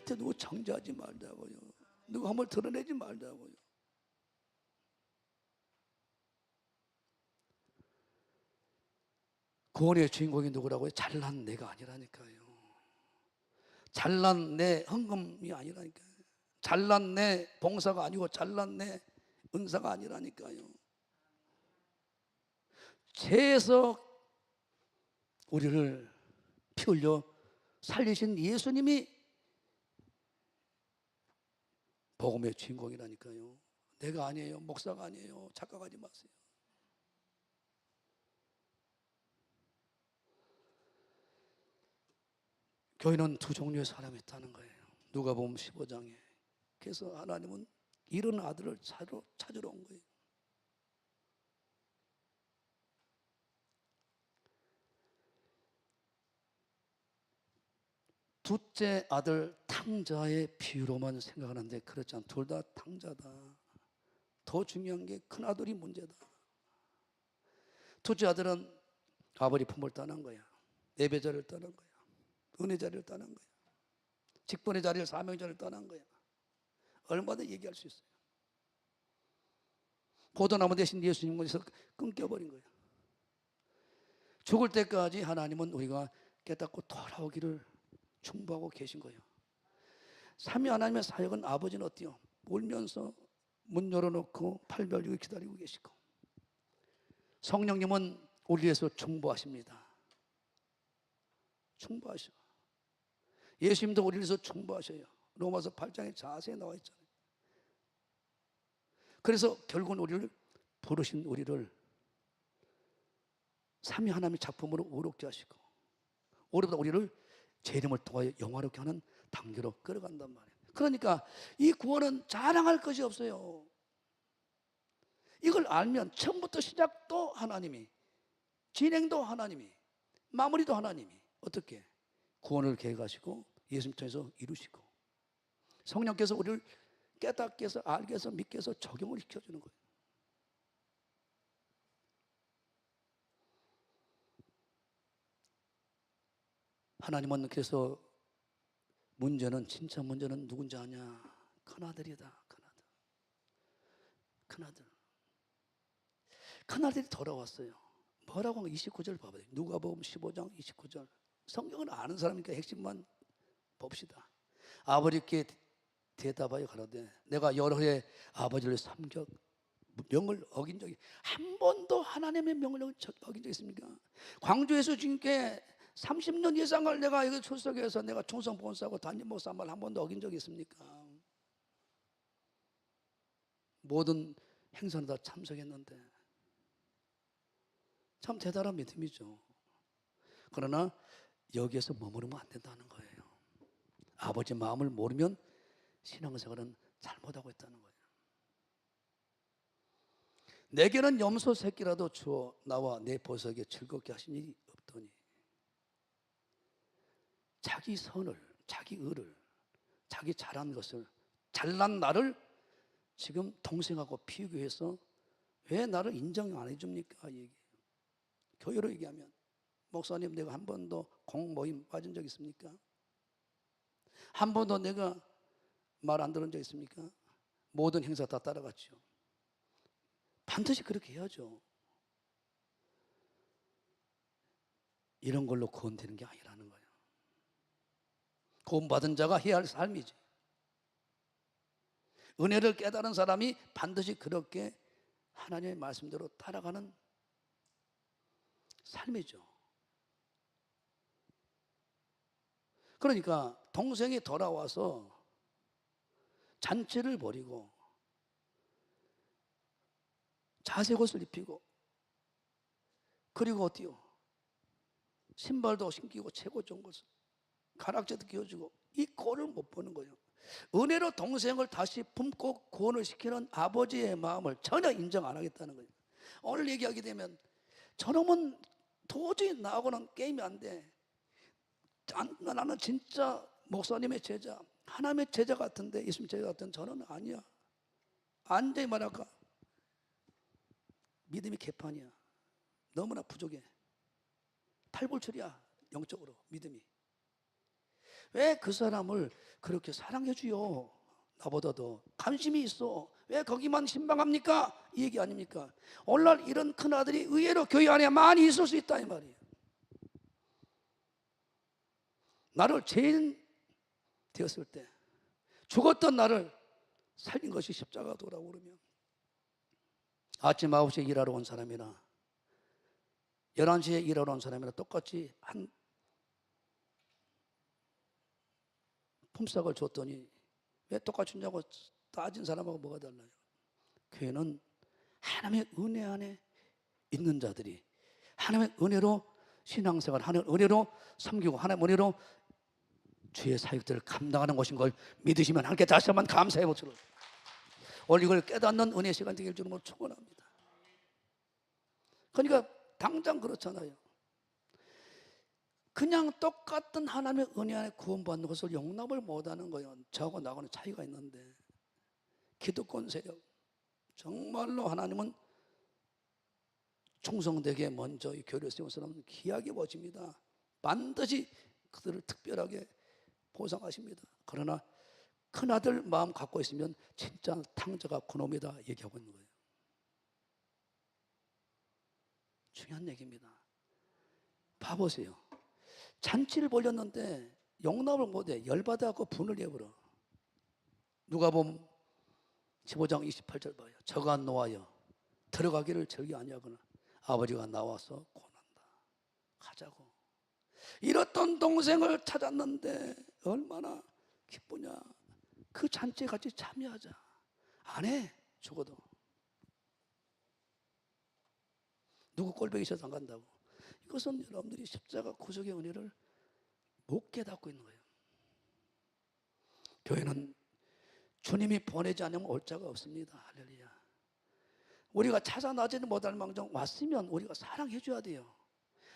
나한테 누구 정죄하지 말자고요. 누구 한번 드러내지 말자고요. 구원의 주인공이 누구라고요? 잘난 내가 아니라니까요. 잘난 내 헌금이 아니라니까요. 잘난 내 봉사가 아니고 잘난 내 은사가 아니라니까요. 죄에서 우리를 피 흘려 살리신 예수님이 복음의 주인공이라니까요. 내가 아니에요. 목사가 아니에요. 착각하지 마세요. 교회는 두 종류의 사람이 있다는 거예요. 누가복음 15장에. 그래서 하나님은 이런 아들을 찾으러 온 거예요. 둘째 아들 탕자의 비유로만 생각하는데 그렇지 않아. 둘 다 탕자다. 더 중요한 게 큰아들이 문제다. 둘째 아들은 아버지 품을 떠난 거야. 예배자를 떠난 거야. 은혜 자리를 떠난 거야. 직분의 자리를 사명 자리를 떠난 거야. 얼마나 얘기할 수 있어요. 포도나무 대신 예수님께서 끊겨버린 거야. 죽을 때까지 하나님은 우리가 깨닫고 돌아오기를 충고하고 계신 거예요. 삼위 하나님의 사역은 아버지는 어때요? 울면서 문 열어놓고 팔 벌리고 기다리고 계시고, 성령님은 우리 위해서 충보하십니다. 충보하셔. 예수님도 우리 위해서 충보하셔요. 로마서 8장에 자세히 나와 있잖아요. 그래서 결국은 우리를 부르신 우리를 삼위 하나님의 작품으로 의롭게 하시고, 우리보다 우리를 제 이름을 통하여 영화롭게 하는 단계로 끌어간단 말이에요. 그러니까 이 구원은 자랑할 것이 없어요. 이걸 알면 처음부터 시작도 하나님이, 진행도 하나님이, 마무리도 하나님이 어떻게 구원을 계획하시고 예수님 통해서 이루시고, 성령께서 우리를 깨닫게 해서 알게 해서 믿게 해서 적용을 시켜주는 거예요. 하나님은 그래서 문제는, 진짜 문제는 누군지 아냐? 큰아들이다. 큰아들. 큰아들. 큰아들이 돌아왔어요. 뭐라고 하면 29절 봐봐요. 누가복음 15장 29절. 성경을 아는 사람이니까 핵심만 봅시다. 아버지께 대답하여 가로되 내가 여러 해 아버지를 섬겨 명을 어긴 적이 한 번도 하나님의 명을 어긴 적이 있습니까? 광주에서 주님께 30년 이상을 내가 여기 출석해서 내가 총성 본사하고 단임 목사 말 한 번도 어긴 적이 있습니까? 모든 행사는 다 참석했는데 참 대단한 믿음이죠. 그러나 여기에서 머무르면 안 된다는 거예요. 아버지 마음을 모르면 신앙생활은 잘못하고 있다는 거예요. 내게는 염소 새끼라도 주어 나와 내 보석에 즐겁게 하신 일이 없더니, 자기 선을, 자기 의를, 자기 잘한 것을, 잘난 나를 지금 동생하고 비교해서 왜 나를 인정 안 해줍니까? 얘기해요. 교회로 얘기하면, 목사님 내가 한 번도 공모임 빠진 적 있습니까? 한 번도 내가 말 안 들은 적 있습니까? 모든 행사 다 따라갔죠. 반드시 그렇게 해야죠. 이런 걸로 구원되는 게 아니라는 거예요. 구원받은 자가 해야 할 삶이지. 은혜를 깨달은 사람이 반드시 그렇게 하나님의 말씀대로 따라가는 삶이죠. 그러니까 동생이 돌아와서 잔치를 벌이고 자색 옷을 입히고, 그리고 어때요? 신발도 신기고 최고 좋은 것을, 가락지도 끼워주고, 이 꼴을 못 보는 거예요. 은혜로 동생을 다시 품고 구원을 시키는 아버지의 마음을 전혀 인정 안 하겠다는 거예요. 오늘 얘기하게 되면 저놈은 도저히 나하고는 게임이 안 돼. 나는 진짜 목사님의 제자, 하나님의 제자 같은데, 예수님 제자 같은 저는 아니야. 안돼 말할까? 믿음이 개판이야. 너무나 부족해. 탈불출이야. 영적으로 믿음이. 왜 그 사람을 그렇게 사랑해 주요? 나보다도 관심이 있어. 왜 거기만 신방합니까? 이 얘기 아닙니까? 오늘날 이런 큰 아들이 의외로 교회 안에 많이 있을 수 있다 이 말이에요. 나를 죄인 되었을 때 죽었던 나를 살린 것이 십자가도라고 그러면 아침 9시에 일하러 온 사람이나 11시에 일하러 온 사람이나 똑같이 한 품삯을 줬더니 왜 똑같이 주냐고 따진 사람하고 뭐가 달라요? 교회는 하나님의 은혜 안에 있는 자들이 하나님의 은혜로 신앙생활, 하나님의 은혜로 섬기고 하나님의 은혜로 주의 사역들을 감당하는 것인 걸 믿으시면 하나님께 다시 한번 감사해 보시고 오늘 이걸 깨닫는 은혜 시간 되길 주님으로 축원합니다. 그러니까 당장 그렇잖아요. 그냥 똑같은 하나님의 은혜 안에 구원받는 것을 용납을 못하는 거예요. 저하고 나하고는 차이가 있는데 기득권 세력 정말로 하나님은 충성되게 먼저 이 교회를 세운 사람은 귀하게 보십니다. 반드시 그들을 특별하게 보상하십니다. 그러나 큰아들 마음 갖고 있으면 진짜 탕자가 그놈이다 얘기하고 있는 거예요. 중요한 얘기입니다. 봐보세요. 잔치를 벌였는데 용납을 못해 열받아갖고 분을 내버려. 누가복음 15장 28절 봐요. 저가 놓아여 들어가기를 절기 아니하거나 아버지가 나와서 권한다. 가자고. 잃었던 동생을 찾았는데 얼마나 기쁘냐. 그 잔치에 같이 참여하자. 안 해. 죽어도. 누구 꼴보기 싫어서 안 간다고. 이것은 여러분들이 십자가 구속의 은혜를 못 깨닫고 있는 거예요. 교회는 주님이 보내지 않으면 올 자가 없습니다. 할렐루야. 우리가 찾아 나지는 못할 망정 왔으면 우리가 사랑해 줘야 돼요.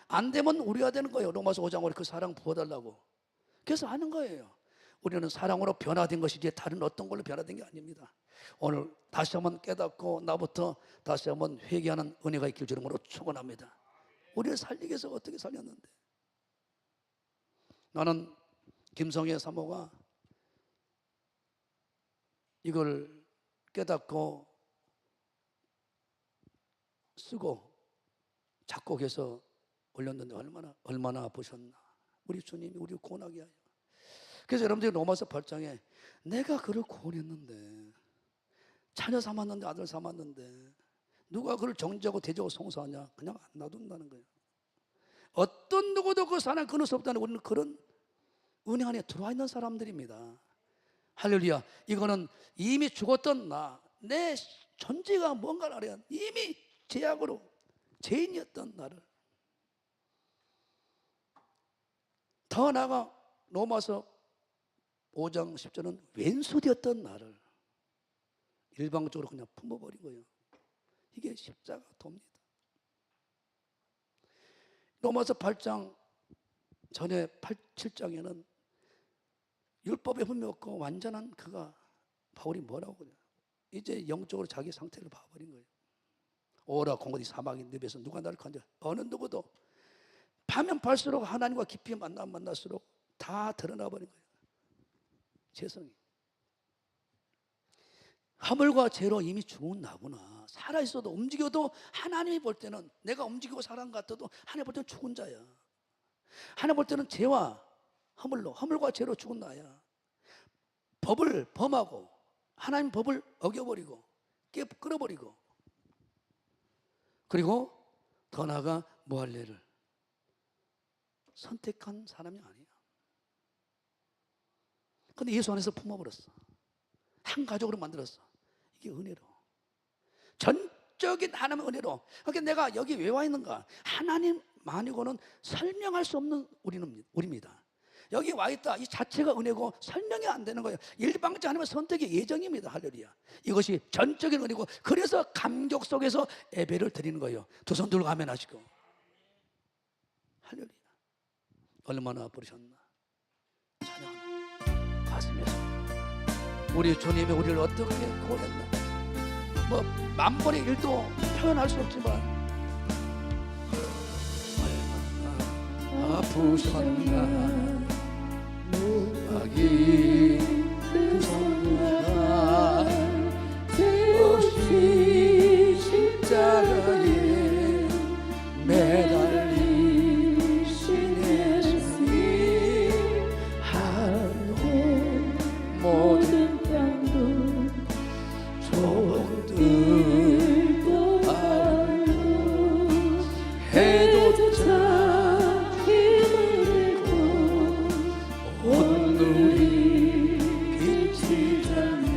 안 되면 우려야 되는 거예요. 로마서 5장 우리 그 사랑 부어달라고. 그래서 하는 거예요. 우리는 사랑으로 변화된 것이지 다른 어떤 걸로 변화된 게 아닙니다. 오늘 다시 한번 깨닫고 나부터 다시 한번 회개하는 은혜가 있길 주님으로 축원합니다. 우리를 살리기 위해서 어떻게 살렸는데. 나는 김성애 사모가 이걸 깨닫고 쓰고 작곡해서 올렸는데 얼마나 아프셨나. 우리 주님이 우리를 구원하게 하여. 그래서 여러분들이 로마서 8장에 내가 그를 구원했는데 자녀 삼았는데 아들 삼았는데 누가 그를 정죄하고 대적하고 송사하냐. 그냥 안 놔둔다는 거예요. 어떤 누구도 그 사랑 끊을 수 없다는 우리는 그런 은혜 안에 들어와 있는 사람들입니다. 할렐루야. 이거는 이미 죽었던 내 존재가 뭔가를 알아야 이미 죄악으로 죄인이었던 나를 더 나아가 로마서 5장 10절은 왼수되었던 나를 일방적으로 그냥 품어버린 거예요. 이게 십자가 도입니다. 로마서 8장 전에 7장에는 율법에 흠이 없고 완전한 그가 바울이 뭐라고 그래요? 이제 영적으로 자기 상태를 봐버린 거예요. 오라 공고디 사막의 늪에서 누가 나를 건져. 어느 누구도 파면 팔수록 하나님과 깊이 만날수록 다 드러나 버린 거예요. 죄성이. 화물과 죄로 이미 죽은 나구나. 살아있어도 움직여도 하나님이 볼 때는 내가 움직이고 살아간 것 같아도 하나님 볼 때는 죽은 자야. 하나님 볼 때는 죄와 화물과 죄로 죽은 나야. 법을 범하고 하나님 법을 어겨버리고 끌어버리고 그리고 더 나아가 무할례를 선택한 사람이 아니야. 근데 예수 안에서 품어버렸어. 한 가족으로 만들었어. 이게 은혜로. 전적인 하나님의 은혜로. 그러니까 내가 여기 왜 와 있는가? 하나님만이고는 설명할 수 없는 우리입니다. 여기 와 있다. 이 자체가 은혜고 설명이 안 되는 거예요. 일방적 하나님의 선택의 예정입니다. 할렐루야. 이것이 전적인 은혜고 그래서 감격 속에서 예배를 드리는 거예요. 두 손 들고 아멘 하시고. 할렐루야. 얼마나 부르셨나. 찬양하나. 가슴에서 우리 주님이 우리를 어떻게 구원했나. 뭐 만번의 일도 표현할 수 없지만 얼마나 아프셨나. 자기 그 성부가 없이 십자가에 매달리신 예수님 하늘도 모든 땅도 종들도 아울고 해도 자 힘을 잃고 온누리 빛이 자네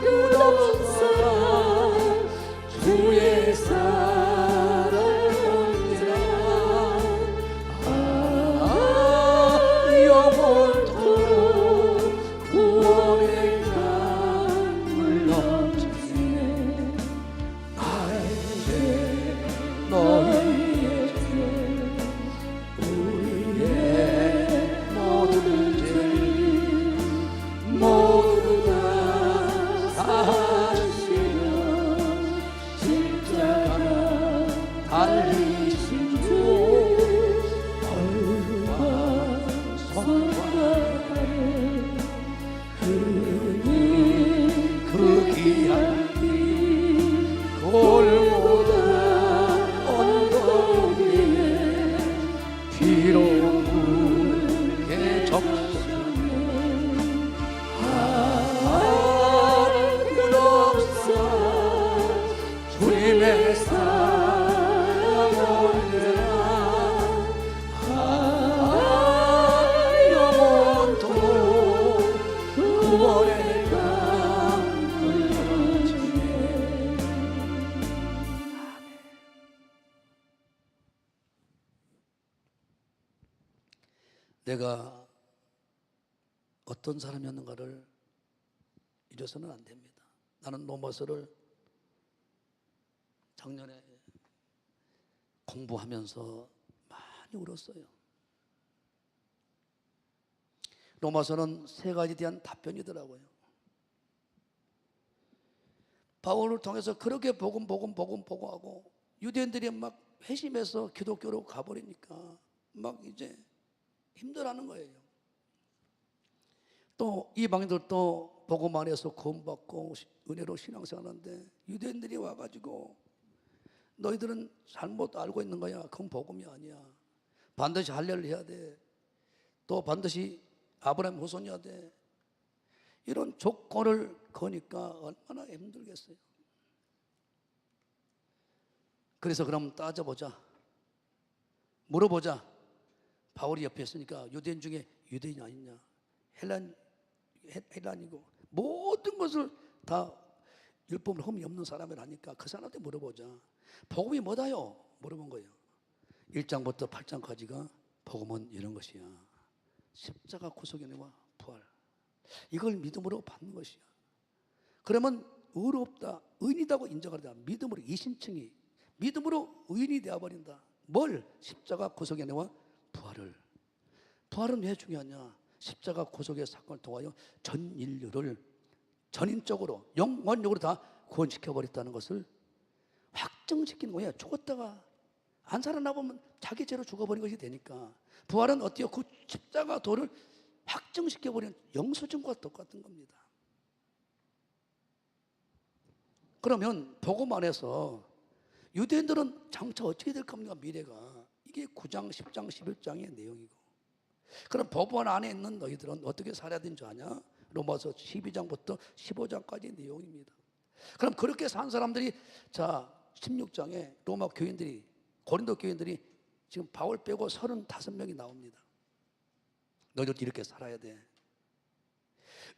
끝없는 사랑 주의 사랑 언제나 영원토록 구원의 강물 넘치네 나의 죄 너희의 죄 우리의 모든 죄 모두 다 사하시며 십자가 달리신 주 얼굴과 손과 그 귀한 피 골고다 언덕 위에 피로 붉게 적셨네 끝없사 주님의 사랑 언제나 영원토록 구원의 강물 넘치네. 내가 어떤 사람이었는가를 잊어서는 안 됩니다. 나는 로마서를 작년에 공부하면서 많이 울었어요. 로마서는 세 가지에 대한 답변이더라고요. 바울을 통해서 그렇게 복음하고 유대인들이 막 회심해서 기독교로 가버리니까 막 이제 힘들어하는 거예요. 또 이방인들도 복음 안에서 구원받고 은혜로 신앙생활하는데 유대인들이 와가지고 너희들은 잘못 알고 있는 거야. 그건 복음이 아니야. 반드시 할례를 해야 돼. 또 반드시 아브라함 후손이어야 돼. 이런 조건을 거니까 얼마나 힘들겠어요. 그래서 그럼 따져보자. 물어보자. 바울이 옆에 있으니까 유대인 중에 유대인이 아니냐, 헬란이고 모든 것을 다 율법을 흠이 없는 사람이라니까 그 사람한테 물어보자. 복음이 뭐다요? 물어본 거예요. 1장부터 8장까지가 복음은 이런 것이야. 십자가 구속의 은혜와 부활. 이걸 믿음으로 받는 것이야. 그러면 의롭다, 의인이다고 인정하자. 믿음으로 이신층이 믿음으로 의인이 되어버린다. 뭘? 십자가 구속의 은혜와 부활을. 부활은 왜 중요하냐? 십자가 구속의 사건을 통하여 전 인류를 전인적으로 영원적으로 다 구원시켜버렸다는 것을 확정시키는 거예요. 죽었다가 안 살아나보면 자기 죄로 죽어버린 것이 되니까. 부활은 어때요? 그 십자가 도를 확정시켜버리는 영수증과 똑같은 겁니다. 그러면 복음 안에서 유대인들은 장차 어떻게 될 겁니까? 미래가. 이게 9장, 10장, 11장의 내용이고. 그럼 법원 안에 있는 너희들은 어떻게 살아야 되는 줄 아냐? 로마서 12장부터 15장까지 내용입니다. 그럼 그렇게 산 사람들이 자 16장에 로마 교인들이 고린도 교인들이 지금 바울 빼고 35명이 나옵니다. 너희들 이렇게 살아야 돼.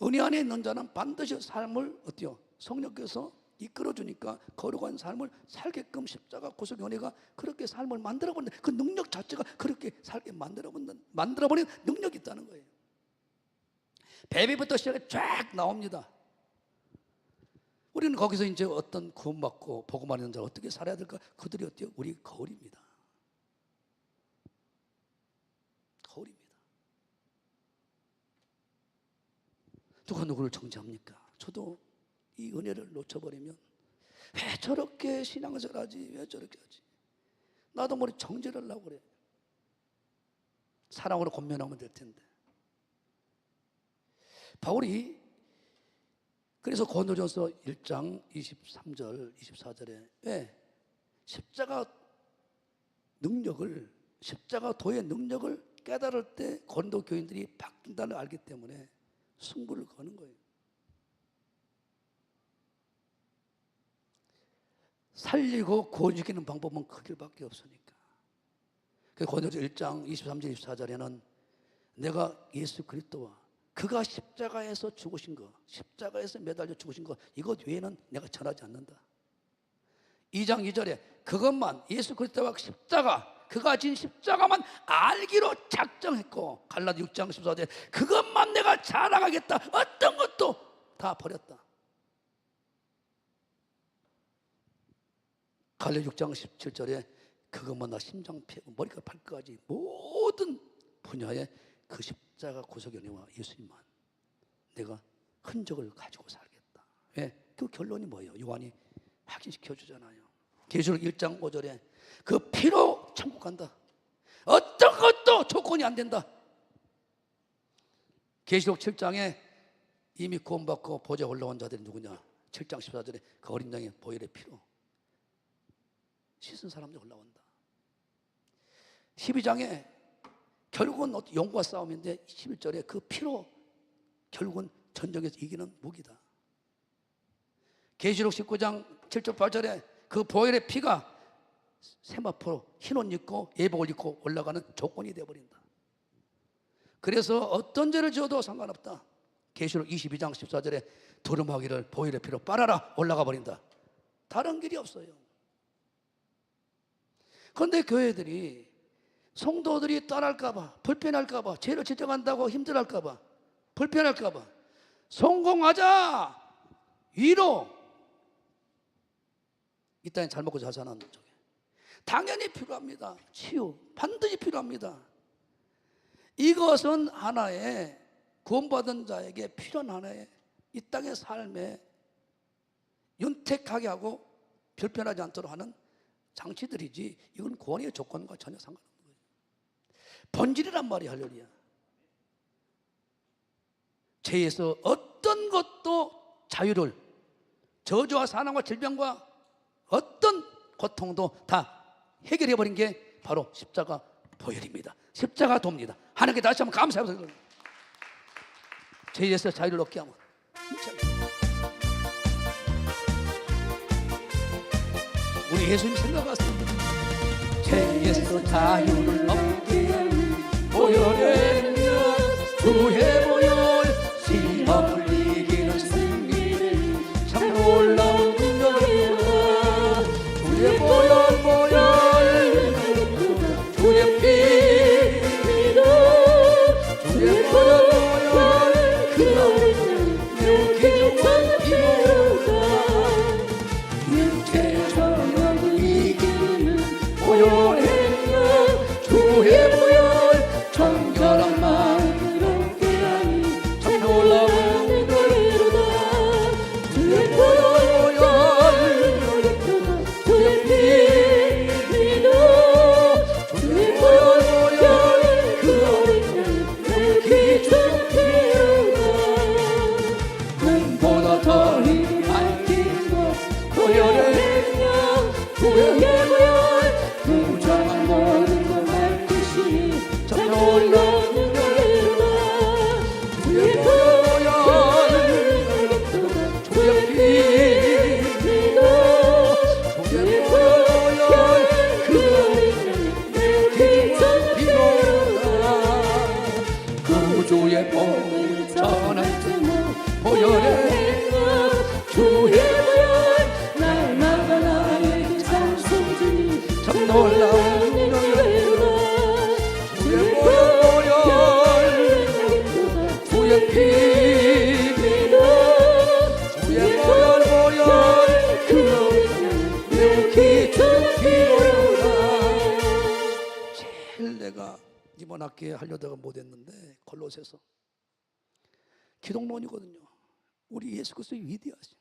은혜 안에 있는 자는 반드시 삶을 어때요? 성령께서 이끌어주니까 거룩한 삶을 살게끔 십자가 구속 은혜가 그렇게 삶을 만들어버리는 그 능력 자체가 그렇게 살게 만들어버리는 능력이 있다는 거예요. 베비부터 시작해 쫙 나옵니다. 우리는 거기서 이제 어떤 구원받고 복음 안에 있는 자 어떻게 살아야 될까? 그들이 어때요? 우리 거울입니다. 거울입니다. 누가 누구를 정죄합니까? 저도 이 은혜를 놓쳐버리면 왜 저렇게 신앙생활하지? 왜 저렇게 하지? 나도 모르게 정죄를 하려고 그래. 사랑으로 권면하면 될 텐데. 바울이 그래서 고린도전서 1장 23절 24절에 왜 십자가 능력을, 십자가 도의 능력을 깨달을 때 고린도 교인들이 바뀐다는 걸 알기 때문에 승부를 거는 거예요. 살리고 구원시키는 방법은 그 길밖에 없으니까. 그래서 고린도전서 1장 23절 24절에는 내가 예수 그리스도와 그가 십자가에서 죽으신 거, 십자가에서 매달려 죽으신 거, 이것 외에는 내가 전하지 않는다. 2장 2절에 그것만, 예수 그리스도와 십자가, 그가 진 십자가만 알기로 작정했고, 갈라디 6장 14절에 그것만 내가 자랑하겠다. 어떤 것도 다 버렸다. 갈라디 6장 17절에 그것만 나 심장폐, 머리가 발끝까지 모든 분야에 그 십자가 구속연회와 예수님만 내가 흔적을 가지고 살겠다. 왜? 그 결론이 뭐예요? 요한이 확인시켜 주잖아요. 계시록 1장 5절에 그 피로 천국 간다. 어떤 것도 조건이 안 된다. 계시록 7장에 이미 구원받고 보좌에 올라온 자들이 누구냐? 7장 14절에 그 어린 양의 보혈의 피로 씻은 사람들이 올라온다. 12장에 결국은 영과 싸움인데 11절에 그 피로 결국은 전쟁에서 이기는 무기다. 계시록 19장 7절 8절에 그 보혈의 피가 세마포로 흰옷 입고 예복을 입고 올라가는 조건이 되어버린다. 그래서 어떤 죄를 지어도 상관없다. 계시록 22장 14절에 두루마기를 보혈의 피로 빨아라 올라가 버린다. 다른 길이 없어요. 그런데 교회들이 성도들이 따라할까봐, 불편할까봐, 죄를 지적한다고 힘들할까봐, 불편할까봐 성공하자, 위로, 이 땅에 잘 먹고 잘 사는 쪽에 당연히 필요합니다. 치유 반드시 필요합니다. 이것은 하나의 구원받은 자에게 필요한 하나의 이 땅의 삶에 윤택하게 하고 불편하지 않도록 하는 장치들이지, 이건 구원의 조건과 전혀 상관없는 거예요. 본질이란 말이야. 할렐루야. 죄에서 어떤 것도 자유를, 저주와 사망과 질병과 어떤 고통도 다 해결해 버린 게 바로 십자가 보혈입니다. 십자가 돕니다. 하나님께 다시 한번 감사합니다. 죄에서 자유를 얻게 하면 우리 예수님 생각하세요. 죄에서 자유를 얻게 하는 보혈의 주의 보혈, 시험을 이기는 승리를 참 놀라운 능력이다. 주의 보혈 보혈, 주의 피, 주의 보혈 보혈, 그 매우 귀중한 피로다. 육체 정욕을 이기는 보혈의 영, 주의 보혈, 정결한 마음을 얻게 하니 참 놀라운 능력이로다. 주의 보혈, 주의 피, 주의 보혈, 그 어린 내 귀중 피로다. 눈보다 더 힘이 밝힌 것 보혈의 영, 주의 보혈, 부정한 모든 것 밝히시니 참 놀라운 능력이로다. 주의 보혈, 주의 피, 주의 보혈, 그 어린 내 귀중 피로다. 구주의 복을 전할 때 보혈의 영, 주의 보혈, 날마다 나에게 찬송 주니 참 놀라운 능력이로다. 주의 보혈, 주의 피, 주의 보혈, 그 어린 내 귀중 피로다. 제일 내가 이번 학기에 하려다가 못했는데 골로새서 기독론이거든요. 우리 예수 그리스도의 위대하신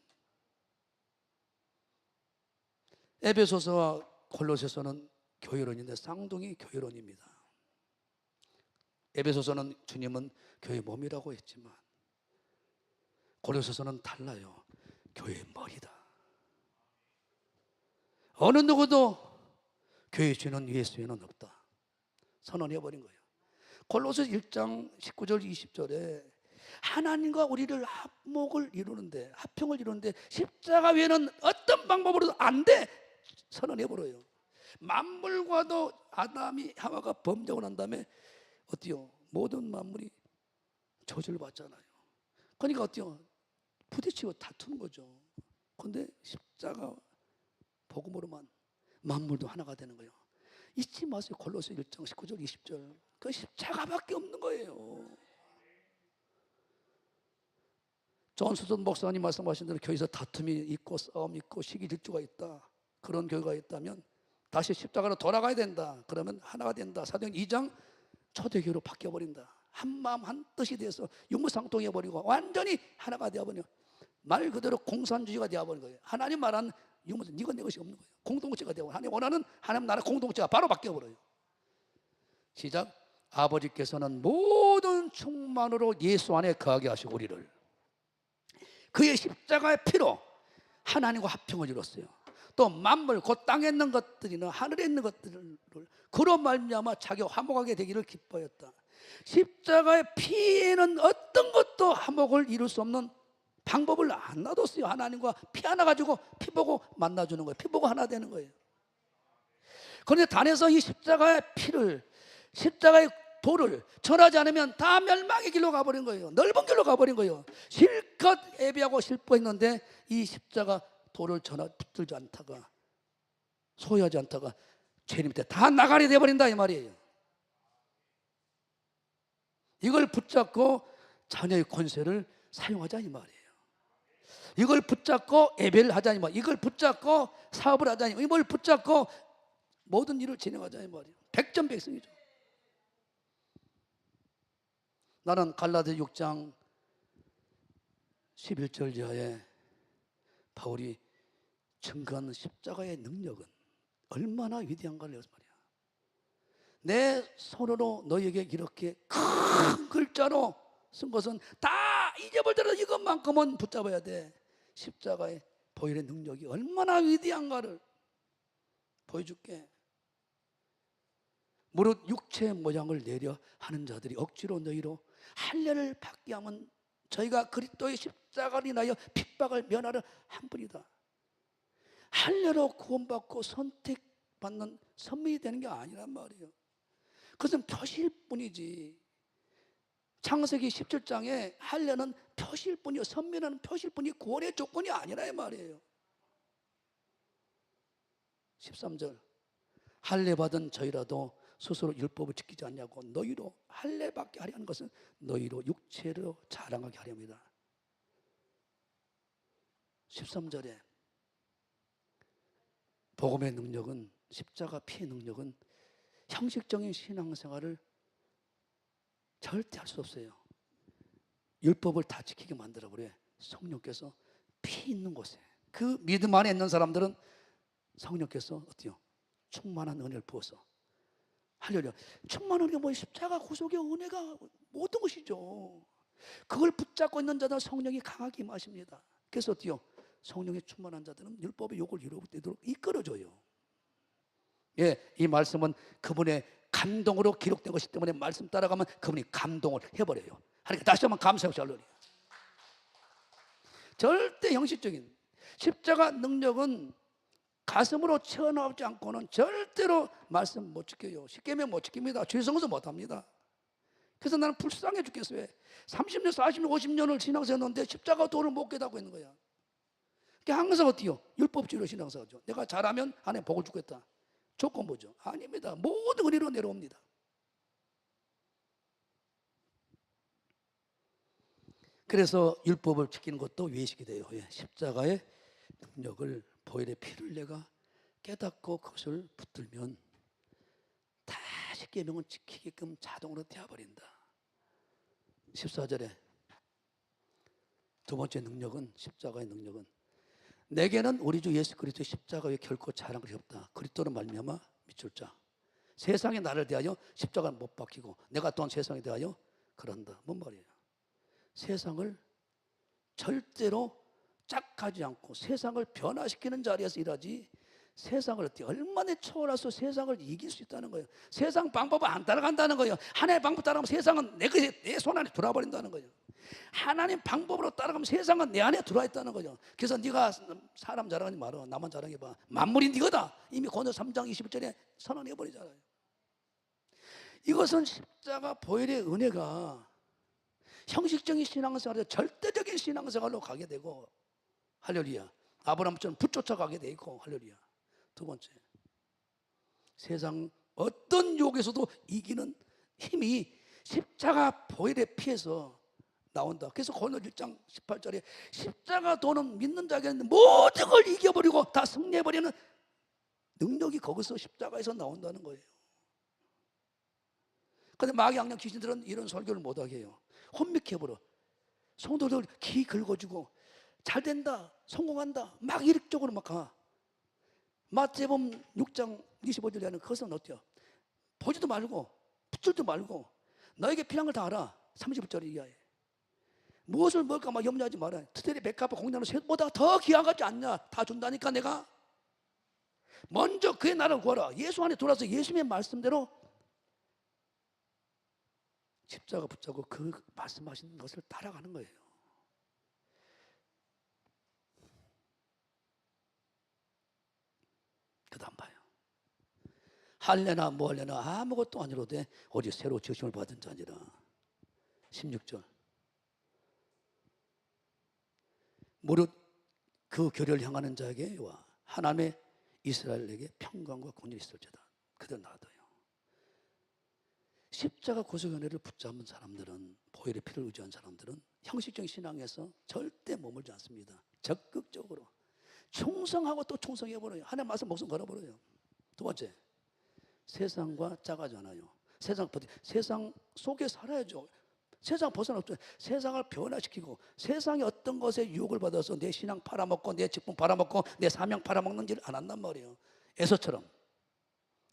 에베소서와 골로새서는 교회론인데 쌍둥이 교회론입니다. 에베소서는 주님은 교회 몸이라고 했지만 고린도서는 달라요. 교회의 머리다. 어느 누구도 교회의 주는 예수에는 없다 선언해버린 거예요. 골로새 1장 19절 20절에 하나님과 우리를 합목을 이루는데, 합평을 이루는데 십자가 외에는 어떤 방법으로도 안 돼 선언해버려요. 만물과도 아담이 하와가 범죄하고 난 다음에 어때요? 모든 만물이 저주를 받잖아요. 그러니까 어때요? 부딪히고 다투는 거죠. 그런데 십자가 복음으로만 만물도 하나가 되는 거예요. 잊지 마세요. 골로새 1장 19절 20절 그 십자가밖에 없는 거예요. 존 수전 목사님 말씀하신 대로 교회에서 다툼이 있고 싸움이 있고 시기 질주가 있다, 그런 교회가 있다면 다시 십자가로 돌아가야 된다. 그러면 하나가 된다. 사도행 2장 초대교회로 바뀌어버린다. 한마음 한뜻이 돼서 유무상통해버리고 완전히 하나가 되어버려. 말 그대로 공산주의가 되어버린 거예요. 하나님 말하는 유무상, 네가 내 것이 없는 거예요. 공동체가 되고 하나님 원하는 하나님 나라 공동체가 바로 바뀌어버려요. 시작. 아버지께서는 모든 충만으로 예수 안에 거하게 하시고 우리를 그의 십자가의 피로 하나님과 합평을 이뤘어요. 또 만물 곧 땅에 있는 것들이나 하늘에 있는 것들을 그로 말미암아 자기 화목하게 되기를 기뻐했다. 십자가의 피에는 어떤 것도 화목을 이룰 수 없는 방법을 안 놔뒀어요. 하나님과 피 하나 가지고 피 보고 만나주는 거예요. 피 보고 하나 되는 거예요. 그런데 단에서 이 십자가의 피를, 십자가의 도를 전하지 않으면 다 멸망의 길로 가버린 거예요. 넓은 길로 가버린 거예요. 실컷 예배하고 슬퍼했는데 이 십자가 도를 붙들지 않다가, 소유하지 않다가 죄인 밑에 다 나가리 돼버린다 이 말이에요. 이걸 붙잡고 자녀의 권세를 사용하자 이 말이에요. 이걸 붙잡고 예배를 하자 이 말이에요. 이걸 붙잡고 사업을 하자 이 말이에요. 이걸 붙잡고 모든 일을 진행하자 이 말이에요. 백전백승이죠. 나는 갈라디아 6장 11절 이하에 바울이 증거하는 십자가의 능력은 얼마나 위대한가를 말이야. 내 손으로 너에게 이렇게 큰 글자로 쓴 것은 다 잊어버리더라도 이것만큼은 붙잡아야 돼. 십자가의 보혈의 능력이 얼마나 위대한가를 보여줄게. 무릇 육체의 모양을 내려 하는 자들이 억지로 너희로 할례를 받게 하면 저희가 그리스도의 십자가를 인하여 핍박을 면하려 한 분이다. 할례로 구원받고 선택받는 선민이 되는 게 아니란 말이에요. 그것은 표시일 뿐이지. 창세기 17장에 할례는 표시일 뿐이요, 선민하는 표시일 뿐이 구원의 조건이 아니라 이 말이에요. 13절 할례 받은 저희라도 스스로 율법을 지키지 않냐고 너희로 할례 받게 하려 하는 것은 너희로 육체로 자랑하게 하려 합니다. 13절에 복음의 능력은, 십자가 피의 능력은 형식적인 신앙생활을 절대 할 수 없어요. 율법을 다 지키게 만들어버려요. 성령께서 피 있는 곳에, 그 믿음 안에 있는 사람들은 성령께서 어때요? 충만한 은혜를 부어서 할렐루야. 충만한 은혜가 뭐예요? 십자가 구속의 은혜가 모든 것이죠. 그걸 붙잡고 있는 자들은 성령이 강하게 임하십니다. 그래서 어때요? 성령이 충만한 자들은 율법의 욕을 이루도록 이끌어줘요. 예, 이 말씀은 그분의 감동으로 기록된 것이기 때문에 말씀 따라가면 그분이 감동을 해버려요. 하나님께 다시 한번 감사하고 할렐루야. 절대 형식적인 십자가 능력은 가슴으로 채워넣지 않고는 절대로 말씀 못 지켜요. 십계명 못 지킵니다. 죄성서 못 합니다. 그래서 나는 불쌍해 죽겠어요. 30년, 40년, 50년을 신앙생활했는데 십자가 도를 못 깨닫고 있는 거야. 그러니까 항상 어때요? 율법주의로 신앙생활하죠. 내가 잘하면 하나님 복을 주겠다. 조건 뭐죠? 아닙니다. 모든 은혜로 내려옵니다. 그래서 율법을 지키는 것도 외식이 돼요. 십자가의 능력을, 보혈의 피를 내가 깨닫고 그것을 붙들면 다 십계명은 지키게끔 자동으로 되어버린다. 14절에 두 번째 능력은, 십자가의 능력은 내게는 우리 주 예수 그리스도의 십자가 외에 결코 자랑할 것이 없다. 그리스도로 말미암아 믿을 자. 세상이 나를 대하여 십자가를 못 박히고 내가 또한 세상에 대하여 그런다. 뭔 말이에요? 세상을 절대로 짝하지 않고 세상을 변화시키는 자리에서 일하지, 세상을 어떻게 얼마나 초월해서 세상을 이길 수 있다는 거예요. 세상 방법을 안 따라간다는 거예요. 하나님의 방법 따라가면 세상은 내 손 안에 들어와버린다는 거예요. 하나님 방법으로 따라가면 세상은 내 안에 들어와 있다는 거죠. 그래서 네가 사람 자랑하지 마라. 나만 자랑해봐. 만물이 네 거다. 이미 고린도 3장 21절에 선언해버리잖아요. 이것은 십자가 보혈의 은혜가 형식적인 신앙생활에서 절대적인 신앙생활로 가게 되고, 할렐루야, 아브라함처럼 붙쫓아가게 돼 있고, 할렐루야. 두 번째, 세상 어떤 욕에서도 이기는 힘이 십자가 보혈의 피에서 나온다. 그래서 고린도 1장 18절에 십자가 도는 믿는 자에게는 모든 걸 이겨버리고 다 승리해버리는 능력이 거기서 십자가에서 나온다는 거예요. 그런데 마귀 악령 귀신들은 이런 설교를 못하게 해요. 혼미해버려. 성도들 기 긁어주고 잘 된다, 성공한다, 막 이력적으로 막 가. 마태복음 6장 25절에 하는 그것은 어때요? 보지도 말고 붙들도 말고 너에게 필요한 걸 다 알아. 30절에 이하에 무엇을 먹을까 막 염려하지 마라. 특별히 백합과 공양은 셋보다 더 귀한 것 같지 않냐? 다 준다니까. 내가 먼저 그의 나라를 구하라. 예수 안에 돌아서 예수님의 말씀대로 십자가 붙잡고 그 말씀하신 것을 따라가는 거예요. 그 다음 봐요. 할래나 뭐 할래나 아무것도 아니로되 오직 새로 지으심을 받은 자니라. 16절. 무릇 그 교회를 향하는 자에게와 하나님의 이스라엘에게 평강과 공의가 있을지어다. 그들 나도요. 십자가 구속 은혜를 붙잡은 사람들은, 보혈의 피를 의지한 사람들은 형식적인 신앙에서 절대 머물지 않습니다. 적극적으로 충성하고 또 충성해버려요. 하나님 말씀 목숨 걸어버려요. 두 번째, 세상과 짜가지 않아요. 세상 속에 살아야죠. 세상 벗어났죠. 세상을 변화시키고 세상의 어떤 것에 유혹을 받아서 내 신앙 팔아먹고 내 직분 팔아먹고 내 사명 팔아먹는 일 안 한단 말이에요. 에서처럼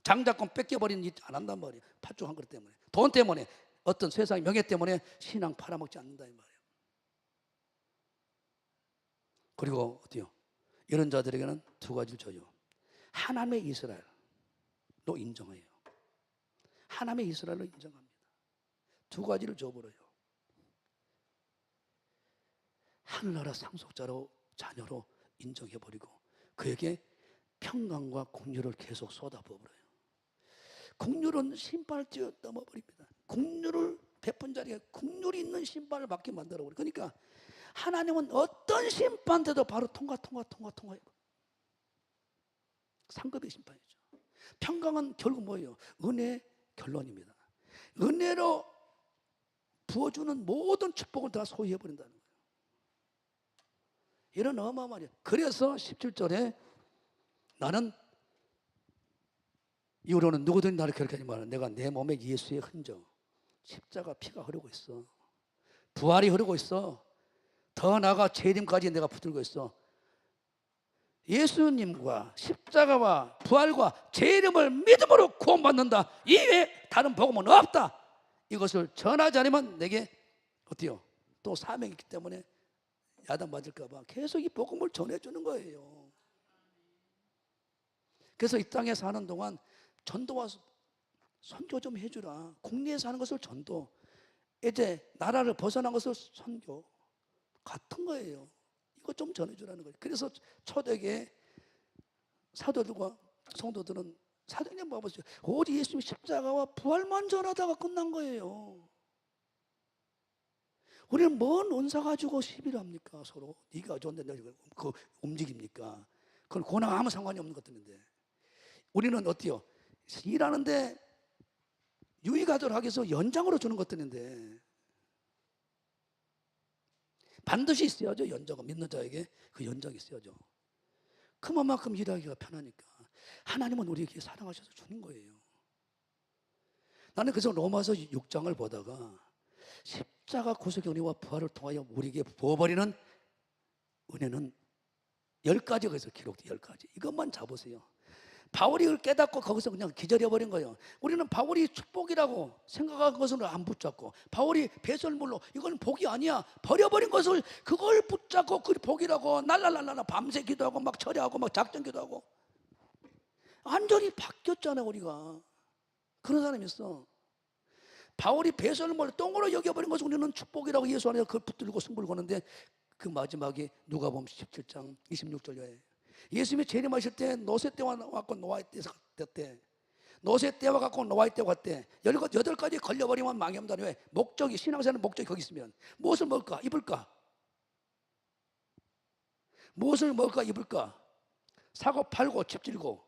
장자권 뺏겨버리는 일 안 한단 말이에요. 팥죽한 것 때문에, 돈 때문에, 어떤 세상의 명예 때문에 신앙 팔아먹지 않는다 이 말이에요. 그리고 어때요? 이런 자들에게는 두 가지를 줘요. 하나님의 이스라엘로 인정해요. 하나님의 이스라엘로 인정합니다. 두 가지를 줘버려요. 하늘나라 상속자로, 자녀로 인정해버리고 그에게 평강과 공유를 계속 쏟아부어버려요. 공유는 심판을 뛰어넘어버립니다. 공유를 베푼 자리에 공유리 있는 심판을 받게 만들어버려요. 그러니까 하나님은 어떤 심판돼도 바로 통과해요. 상급의 심판이죠. 평강은 결국 뭐예요? 은혜의 결론입니다. 은혜로 부어주는 모든 축복을 다 소유해버린다는 거예요. 이런 어마어마한 일이에요. 그래서 17절에 나는 이후로는 누구든지 나를 그렇게 하지 마라. 내가 내 몸에 예수의 흔적, 십자가 피가 흐르고 있어. 부활이 흐르고 있어. 더 나아가 재림까지 내가 붙들고 있어. 예수님과 십자가와 부활과 재림을 믿음으로 구원받는다. 이외에 다른 복음은 없다. 이것을 전하지 않으면 내게 어때요? 또 사명이 있기 때문에 야단맞을까 봐 계속 이 복음을 전해주는 거예요. 그래서 이 땅에 사는 동안 전도와 선교 좀 해주라. 국내에 사는 것을 전도, 이제 나라를 벗어난 것을 선교, 같은 거예요. 이거 좀 전해주라는 거예요. 그래서 초대교회 사도들과 성도들은 사도행전 봐보세요. 오직 예수님의 십자가와 부활만 전하다가 끝난 거예요. 우리는 뭔 은사 가지고 시비를 합니까? 서로 네가 좋은데 내가 그 움직입니까? 그건 고난 아무 상관이 없는 것들인데, 우리는 어때요? 일하는데 유의가도록 하기 위해서 연장으로 주는 것들인데, 반드시 있어야죠. 연장은 믿는 자에게 그 연장이 있어야죠. 그만큼 일하기가 편하니까. 하나님은 우리에게 사랑하셔서 주는 거예요. 나는 그래서 로마서 6장을 보다가 십자가 구속의 은혜와 부활을 통하여 우리에게 부어버리는 은혜는 10가지가 있어요. 기록돼 10가지. 이것만 잡으세요. 바울이 그걸 깨닫고 거기서 그냥 기절해 버린 거예요. 우리는 바울이 축복이라고 생각한 것을 안 붙잡고, 바울이 배설물로 이건 복이 아니야 버려버린 것을 그걸 붙잡고 그 복이라고 날라날라 밤새 기도하고 막 철야하고 막 작전 기도하고 완전히 바뀌었잖아요. 우리가 그런 사람이 있어. 바울이 배설물 똥으로 여겨버린 것을 우리는 축복이라고 예수 안에서 그걸 붙들고 승부를 거는데, 그 마지막에 누가복음 17장 26절에 예수님이 재림하실 때 노새 때와 갖고 노아의 때 노새 때와 갖고 노아의 때와 같대. 8가지 걸려버리면 망합니다. 왜? 목적이, 신앙생활 목적이 거기 있으면 무엇을 먹을까? 입을까? 무엇을 먹을까? 입을까? 사고 팔고 집 질고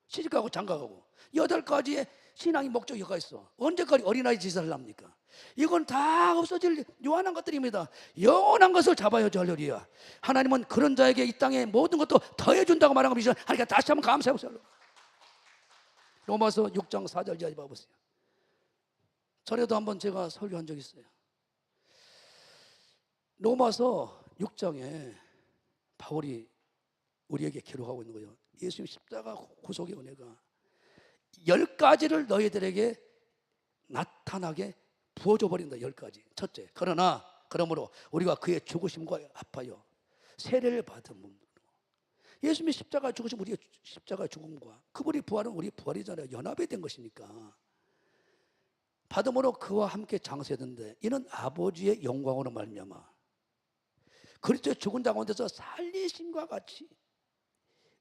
시집가고 장가가고 8가지의 신앙의 목적이 여기가 있어. 언제까지 어린아이 짓을 하려합니까? 이건 다 없어질 요한한 것들입니다. 영원한 것을 잡아야죠. 할렐루야. 하나님은 그런 자에게 이 땅에 모든 것도 더해준다고 말한 겁니다. 하니까 다시 한번 감사해보세요. 로마서 6장 4절 이하에 봐보세요. 전에도 한번 제가 설교한 적이 있어요. 로마서 6장에 바울이 우리에게 기록하고 있는 거예요. 예수님 십자가 구속의 은혜가 10가지를 너희들에게 나타나게 부어줘 버린다. 10가지. 첫째, 그러므로 우리가 그의 죽으심과 아파요 세례를 받음으로. 예수님이 십자가 죽으심, 우리의 십자가 죽음과 그분이 부활은 우리 부활이잖아요. 연합이 된 것이니까. 받음으로 그와 함께 장세된데 이는 아버지의 영광으로 말미암아 그리스도의 죽은 자 가운데서 살리심과 같이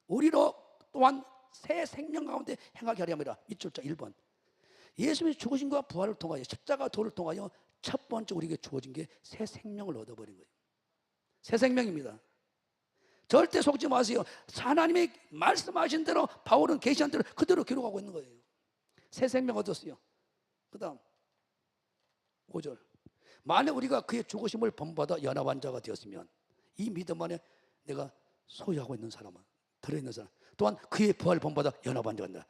우리로 또한 새 생명 가운데 행하게 하려 함이라. 밑줄자 1번. 예수님이 죽으심과 부활을 통하여 십자가 도를 통하여 첫 번째 우리에게 주어진 게 새 생명을 얻어버린 거예요. 새 생명입니다. 절대 속지 마세요. 하나님이 말씀하신 대로 바울은 계시한 대로 그대로 기록하고 있는 거예요. 새 생명 얻었어요. 그 다음 5절. 만약 우리가 그의 죽으심을 본받아 연합한 자가 되었으면 이 믿음 안에 내가 소유하고 있는 사람은, 들어있는 사람, 또한 그의 부활을 본받아 연합한 자가 된다.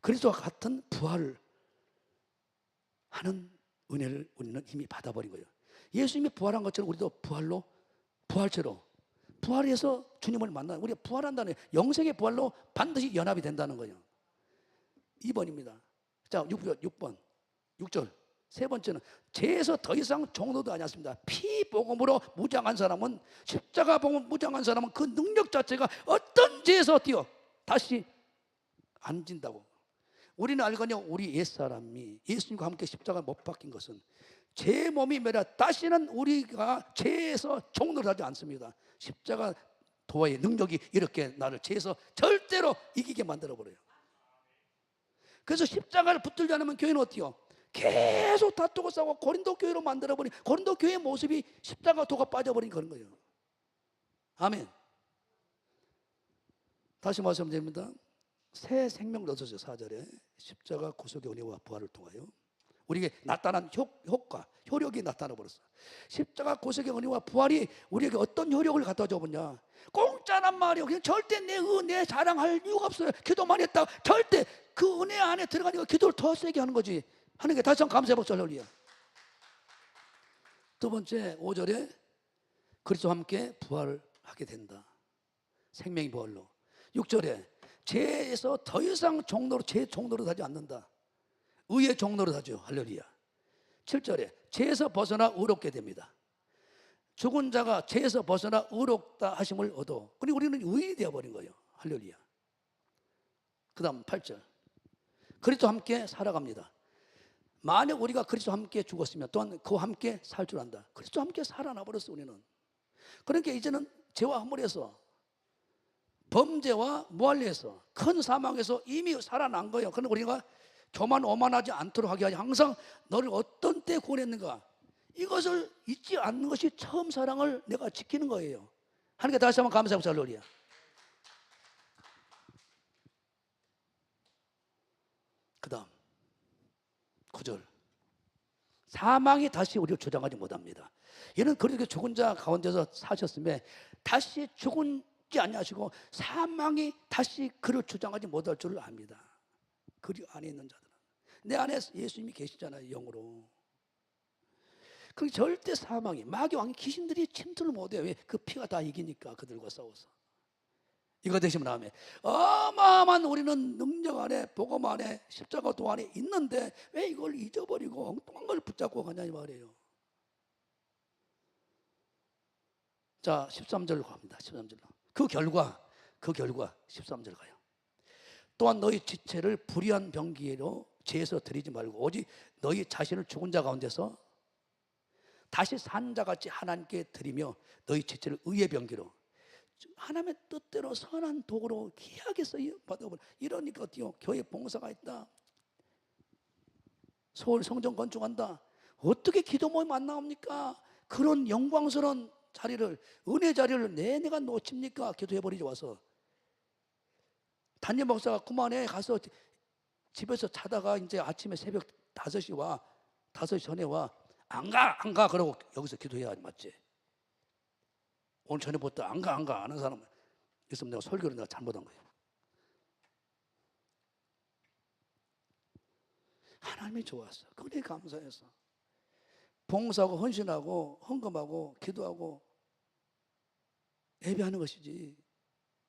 그리스도와 같은 부활을 하는 은혜를 우리는 이미 받아버린 거예요. 예수님이 부활한 것처럼 우리도 부활체로 부활해서 주님을 만나, 우리가 부활한다는 영생의 부활로 반드시 연합이 된다는 거예요. 2번입니다. 자, 6절. 세 번째는 죄에서 더 이상 종로도 아니었습니다. 피복음으로 무장한 사람은, 십자가 복음 무장한 사람은 그 능력 자체가 어떤 죄에서 다시 안 진다고. 우리는 알거든요. 우리 옛사람이 예수님과 함께 십자가 못 박힌 것은 제 몸이 매라 다시는 우리가 죄에서 종로를 하지 않습니다. 십자가 도의 능력이 이렇게 나를 죄에서 절대로 이기게 만들어버려요. 그래서 십자가를 붙들지 않으면 교회는 어때요? 계속 다투고 싸우고 고린도 교회로 만들어버린, 고린도 교회의 모습이 십자가 도가 빠져버린 그런 거예요. 아멘. 다시 말씀드립니다. 새 생명을 얻었어요. 4절에 십자가 구속의 은혜와 부활을 통하여 우리에게 나타난 효력이 나타나 버렸어요. 십자가 구속의 은혜와 부활이 우리에게 어떤 효력을 갖다 줘보냐? 공짜란 말이에요. 그냥 절대 내 은혜 자랑할 이유가 없어요. 기도만 했다 절대 그 은혜 안에 들어가니까 기도를 더 세게 하는 거지. 하는 게 다시 한번 감사해보세요. 할렐루야. 두 번째 5절에 그리스도와 함께 부활하게 된다. 생명의 부활로. 6절에 죄에서 더 이상 죄 종로로 하지 않는다. 의의 종로로 하죠. 할렐루야. 7절에 죄에서 벗어나 의롭게 됩니다. 죽은 자가 죄에서 벗어나 의롭다 하심을 얻어. 그리고 우리는 의인이 되어버린 거예요. 할렐루야. 그 다음 8절. 그리스도와 함께 살아갑니다. 만약 우리가 그리스도와 함께 죽었으면 또한 그와 함께 살 줄 안다. 그리스도와 함께 살아나 버렸어 우리는. 그러니까 이제는 죄와 허물에서, 범죄와 무할리에서, 큰 사망에서 이미 살아난 거예요. 그러나 우리가 교만 오만하지 않도록 하게 하지, 항상 너를 어떤 때 구원했는가 이것을 잊지 않는 것이 처음 사랑을 내가 지키는 거예요. 하나님께 다시 한번 감사하고 할렐루야. 그 다음 9절. 사망이 다시 우리를 주장하지 못합니다. 이는 그렇게 죽은 자 가운데서 사셨음에 다시 죽은지 아니하시고 사망이 다시 그를 주장하지 못할 줄을 압니다. 그리 안에 있는 자들은. 내 안에 예수님이 계시잖아요. 영으로. 그 절대 사망이, 마귀 왕 귀신들이 침투를 못해요. 왜? 그 피가 다 이기니까 그들과 싸워서. 이거 되시면 다음에 어마어마한 우리는 능력 안에 복음 안에 십자가 도 안에 있는데 왜 이걸 잊어버리고 엉뚱한 걸 붙잡고 가냐 이 말이에요. 자 13절로 갑니다. 13절로. 그 결과 13절 가요. 또한 너희 지체를 불의한 병기로 죄에서 드리지 말고 오직 너희 자신을 죽은 자 가운데서 다시 산 자같이 하나님께 드리며 너희 지체를 의의 병기로 하나님의 뜻대로 선한 도구로 귀하게 받아버려. 이러니까 어때요? 교회 봉사가 있다, 서울 성전 건축한다, 어떻게 기도 모임 안 나옵니까? 그런 영광스러운 자리를, 은혜 자리를 내가 놓칩니까? 기도해버리지 와서. 담임 목사가 그만해 가서 집에서 자다가 이제 아침에 새벽 5시 와, 5시 전에 와. 안 가 그러고 여기서 기도해야 맞지? 오늘 저녁부터 안 가 하는 사람 있으면 내가 설교를 내가 잘못한 거예요. 하나님이 좋았어. 그래 감사해서 봉사하고 헌신하고 헌금하고 기도하고 예배하는 것이지.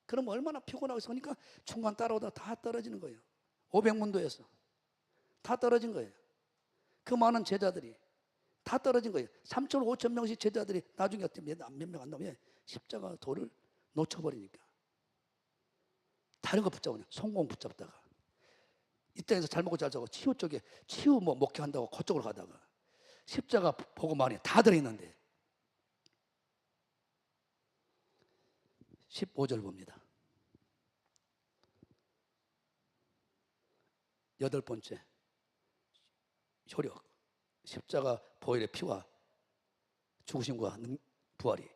그럼 얼마나 피곤하고 있으니까 중간 따라오다 다 떨어지는 거예요. 500문도에서 다 떨어진 거예요. 그 많은 제자들이 다 떨어진 거예요. 3천 5천 명씩 제자들이 나중에 몇 명 안 나오면 십자가 돌을 놓쳐버리니까 다른 거 붙잡으냐, 성공 붙잡다가 이 땅에서 잘 먹고 잘 자고 치유 쪽에 치유 뭐 목회한다고 그쪽으로 가다가 십자가 복음 안에 다 들어있는데 15절 봅니다. 8번째 효력, 십자가 보혈의 피와 죽으심과 부활이.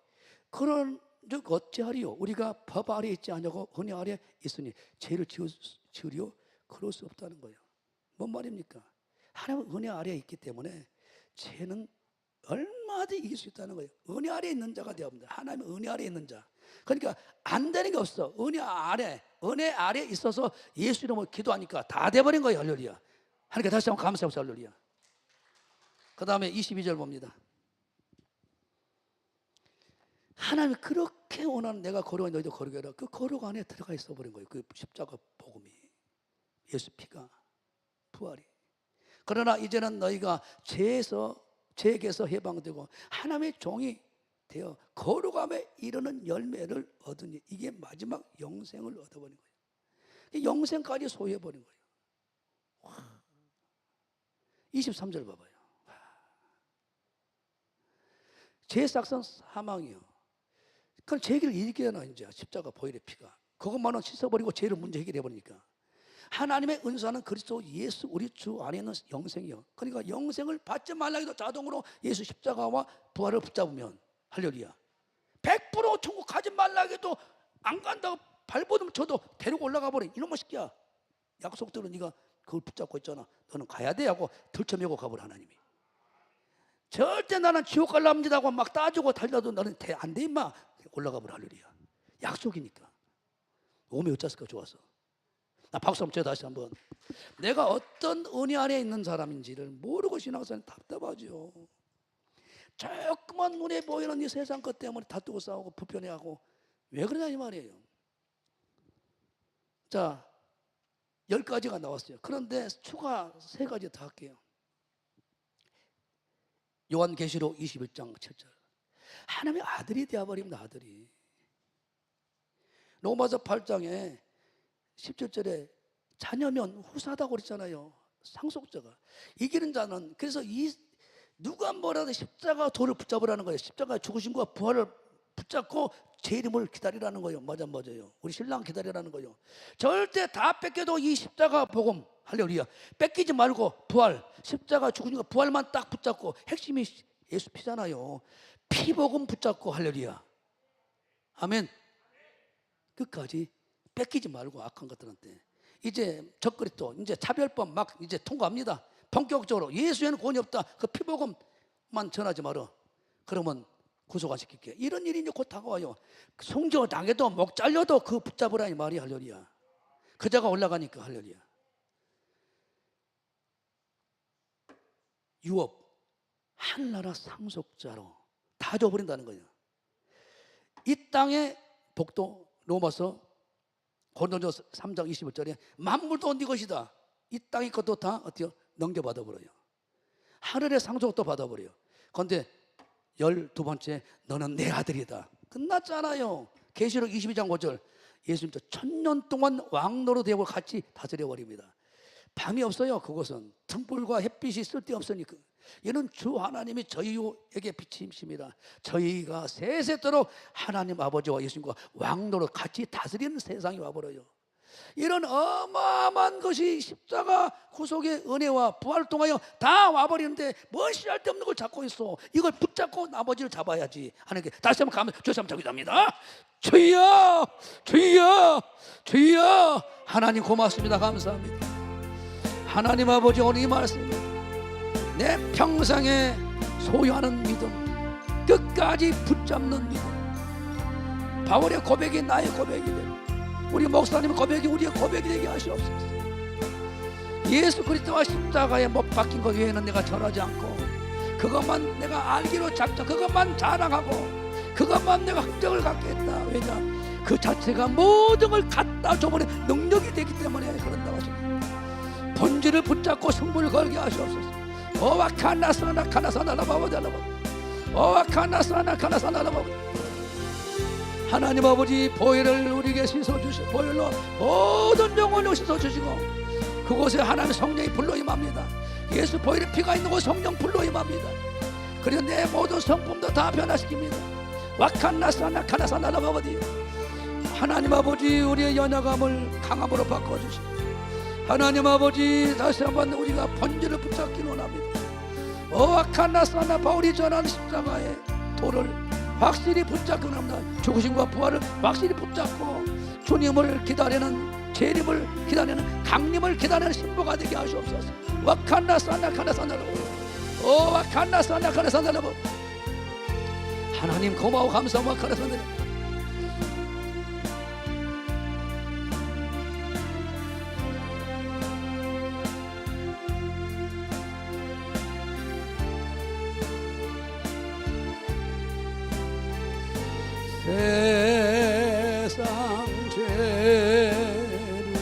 그런 즉 어찌하리요? 우리가 법 아래 있지 않냐고 은혜 아래 있으니 죄를 지으리요? 그럴 수 없다는 거예요. 뭔 말입니까? 하나님은 은혜 아래에 있기 때문에 죄는 얼마든지 이길 수 있다는 거예요. 은혜 아래에 있는 자가 되어야 합니다. 하나님은 은혜 아래에 있는 자. 그러니까 안 되는 게 없어. 은혜 아래에 있어서 예수 이름으로 기도하니까 다 돼버린 거예요. 할렐루야. 하나님께 다시 한번 감사하고 할렐루야. 그 다음에 22절 봅니다. 하나님이 그렇게 원하는 내가 거룩한 너희도 거룩해라. 그 거룩 안에 들어가 있어 버린 거예요. 그 십자가 복음이, 예수 피가, 부활이. 그러나 이제는 너희가 죄에게서 해방되고 하나님의 종이 되어 거룩함에 이르는 열매를 얻으니 이게 마지막 영생을 얻어버린 거예요. 영생까지 소유해버린 거예요. 23절 봐봐요. 죄 삭선 사망이요. 그럼 죄를 이기려나 이제 십자가 보혈의 피가 그것만은 씻어버리고 죄를 문제 해결해버리니까 하나님의 은사는 그리스도 예수 우리 주 안에 있는 영생이요. 그러니까 영생을 받지 말라 해도 자동으로 예수 십자가와 부활을 붙잡으면 할렐루야. 100% 천국 가지 말라 해도 안 간다고 발버둥 쳐도 데리고 올라가 버린 이놈의 새끼야. 약속대로 네가 그걸 붙잡고 있잖아. 너는 가야 돼 하고 들쳐매고 가버려. 하나님이 절대 나는 지옥 갈랍니다 하고 막 따지고 달려도 너는 안 돼 임마. 올라가 버려. 할렐루야. 약속이니까. 오면 어쩌을까 좋아서. 나 박수 한번 쳐 다시 한번. 내가 어떤 은혜 안에 있는 사람인지를 모르고 신앙생활 답답하죠. 조그만 눈에 보이는 이 세상 것 때문에 다투고 싸우고 불편해하고 왜 그러냐 이 말이에요. 자, 10가지가 나왔어요. 그런데 추가 3가지 더 할게요. 요한계시록 21장 7절. 하나님의 아들이 되어버립니다. 아들이. 로마서 8장에 17절에 자녀면 후사다고 그랬잖아요. 상속자가. 이기는 자는 그래서 누가 뭐라도 십자가 돌을 붙잡으라는 거예요. 십자가 죽으심과 부활을 붙잡고 제 이름을 기다리라는 거예요. 맞아요. 우리 신랑 기다리라는 거예요. 절대 다 뺏겨도 이 십자가 복음 할렐루야. 뺏기지 말고 부활, 십자가 죽으니까 부활만 딱 붙잡고 핵심이 예수 피잖아요. 피복음 붙잡고 할렐루야. 아멘. 끝까지 뺏기지 말고 악한 것들한테. 이제 적그리 또 이제 차별법 막 이제 통과합니다. 본격적으로 예수에는 구원이 없다. 그 피복음만 전하지 마라. 그러면 구속 안 시킬게. 이런 일이 이제 곧 다가와요. 송조 당해도 목 잘려도 그 붙잡으라 이 말이 할렐루야. 그자가 올라가니까 할렐루야. 유업 하늘나라 상속자로 다 줘버린다는 거예요. 이 땅의 복도 로마서 고린도전서 3장 21절에 만물도 네 것이다. 이 땅의 것도 다 어때요? 넘겨받아 버려요. 하늘의 상속도 받아버려요. 그런데 12번째 너는 내 아들이다. 끝났잖아요. 계시록 22장 5절 예수님도 1000년 동안 왕노로 되고 같이 다스려 버립니다. 밤이 없어요. 그곳은 등불과 햇빛이 쓸데없으니까. 이는 주 하나님이 저희에게 비치십니다. 저희가 세세토록 하나님 아버지와 예수님과 왕노로 같이 다스리는 세상이 와버려요. 이런 어마어마한 것이 십자가 구속의 은혜와 부활을 통하여 다 와버리는데 뭔 쓸데없는 걸 잡고 있어. 이걸 붙잡고 나머지를 잡아야지 하는 게 다시 한번 가면 주여 한번 기도합니다. 주여 주여 주여. 하나님 고맙습니다. 감사합니다. 하나님 아버지, 오늘 이 말씀 내 평생에 소유하는 믿음, 끝까지 붙잡는 믿음, 바울의 고백이 나의 고백이 되고 우리 목사님의 고백이 우리의 고백이 되게 하시옵소서. 예수 그리스도와 십자가에 못 박힌 것 외에는 내가 전하지 않고 그것만 내가 알기로 작정, 그것만 자랑하고 그것만 내가 흔적을 갖게 했다. 왜냐? 그 자체가 모든 걸 갖다 줘버린 능력이 되기 때문에 그런다고 하십니다. 본질을 붙잡고 승부를 걸게 하시옵소서. 오와카나사나 카나사나라바바달라바 오와카나사나카나사나라바바. 하나님 아버지, 보혈을 우리에게 씻어주시고 보혈로 모든 영혼을 씻어주시고 그곳에 하나님의 성령이 불러 임합니다. 예수 보혈의 피가 있는 곳 성령 불러 임합니다. 그리고 내 모든 성품도 다 변화시킵니다. 와칸나사나 카나사나라바바디. 하나님 아버지, 우리의 연약함을 강함으로 바꿔주시고 하나님 아버지, 다시 한번 우리가 본질을 붙잡기 원합니다. 오아카나사나 바울이 전한 십자가의 도를 확실히 붙잡고 합니다. 죽으심과 부활을 확실히 붙잡고 주님을 기다리는, 재림을 기다리는, 강림을 기다리는 신부가 되게 하시옵소서. 와카나사나 카나사나라고 오아카나사나 카나사나라고. 하나님 고마워 감사하고 카나사나라고. 세상 죄를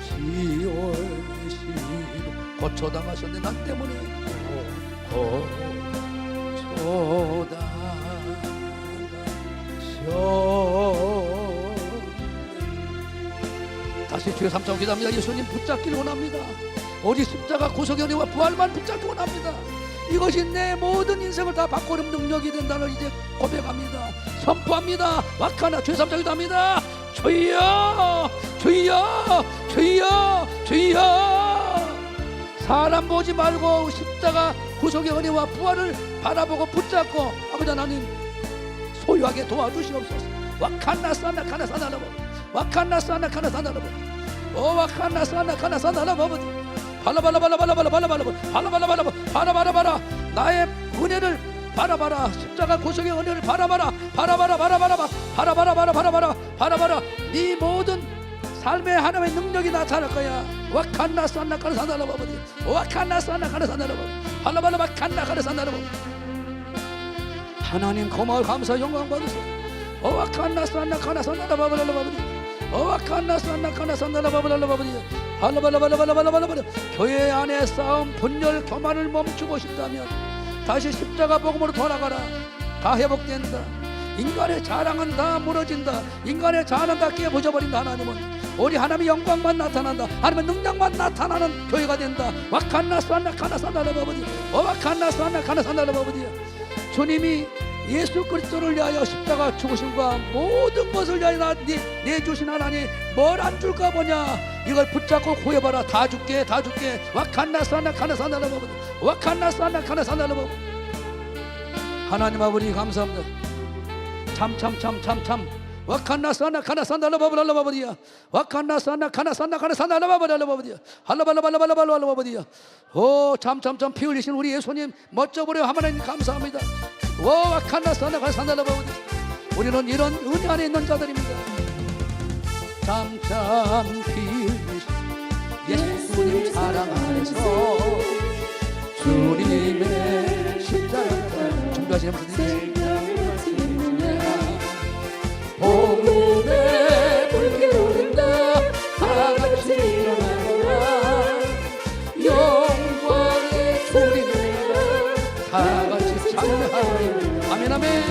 지오시고 고초당하셨네. 나 때문에 고초당하셨네. 다시 주의 삼창 기도합니다. 예수님 붙잡기를 원합니다. 오직 십자가 구속의 은혜와 부활만 붙잡기 원합니다. 이것이 내 모든 인생을 다 바꾸는 능력이 된다는 이제 고백합니다. 선포합니다. 와카나 주의 삼창 기도합니다. 주여 주여 주여 주여. 사람 보지 말고 십자가 구속의 은혜와 부활을 바라보고 붙잡고 아버지 하나님 소유하게 도와주시옵소서. 와카나사나 카나사나라보 와카나사나 카나사나라보 오와카나사나 카나사나라보 바라바라 나의 은혜를 바라봐라. 십자가 고속의 은혜를 바라봐라. 바라봐라. 네 모든 삶의 하나님의 능력이 나타날 거야. 와칸나산나 카나산나라바디 와칸나산나 카나산나라바 바라바라바칸나 하나님 고마워 감사 영광 받으세요. 와칸나산나 카나산나라바바라바디 와칸나산나 카나산나라바바라바디 발라발라발라발라발라발라. 교회 안에 싸움, 분열, 교만을 멈추고 싶다면 다시 십자가 복음으로 돌아가라. 다 회복된다. 인간의 자랑은 다 무너진다. 인간의 자랑은 다 깨부숴버린다. 하나님은 우리 하나님의 영광만 나타난다. 하나님의 능력만 나타나는 교회가 된다. 와칸나스안나 카나산나라바바디 와칸나스안나 카나산나라바바디. 주님이 예수 그리스도를 위하여 십자가 죽으심과 모든 것을 위하여 내주신 하나님 뭘 안 줄까 보냐. 이걸 붙잡고 구해봐라. 다 줄게 다 줄게. 와칸나스안나 카나산나라바바디 와칸나스안나 카나산나라바바디. 하나님 아버지 감사합니다. 참 와칸나스안나 카나산나라바바라바바디야 와칸나스안나 카나산나라바바라바바디야 할라발라발라발라발라바디야. 오 참 피 흘리신 우리 예수님 멋져버려 하나님 감사합니다. 와칸나스안나 카나산나라바바디. 우리는 이런 은혜 안에 있는 자들입니다. 참 피 흘리신 예수님 사랑 안에서 주님의 십자가 준비하시는 분들이 복음의 불길 오른다. 다 같이 찬양하리. 아멘 아멘.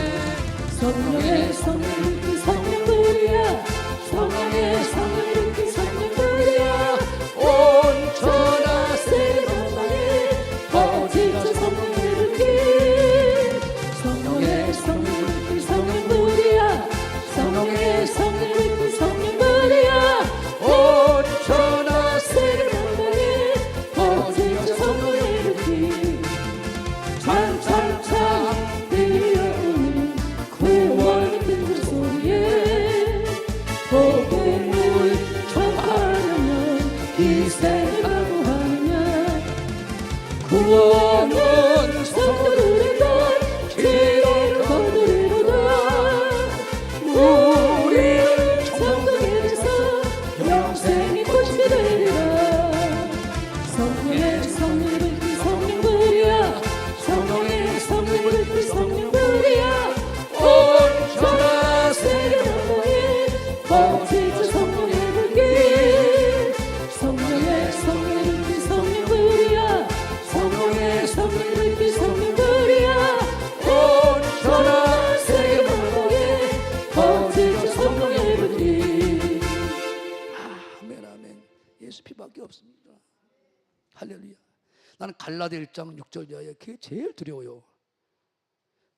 성령의 성령 성령불이야 성령의 성령 성령불이야 온 천하 세상에 거짓된 성령의 불길 성령의 성령 성령불이야 성령의 성령 성령불이야 온 천하 세상에 거짓된 성령의 불길 찬찬찬 들려오는 구원의 소리에 복음을 전하려면 희생하고 하느냐 구원은 성도들의 것 길을 거두리로다 우리는 성도에게서 영생의 꽃이 되리라 성령의 성령의 성령불이야 성령의 성령의 성령불이야 온 천하 세계에 거짓된 성령의 불길 성령의 성령의 성령불이야 성령의 성령의 성령불이야 온 천하 세계에 거짓된 성령의 불길 아멘 아멘. 예수 피밖에 없습니다. 할렐루야. 나는 갈라디 1장 6절 이하에 그게 제일 두려워요.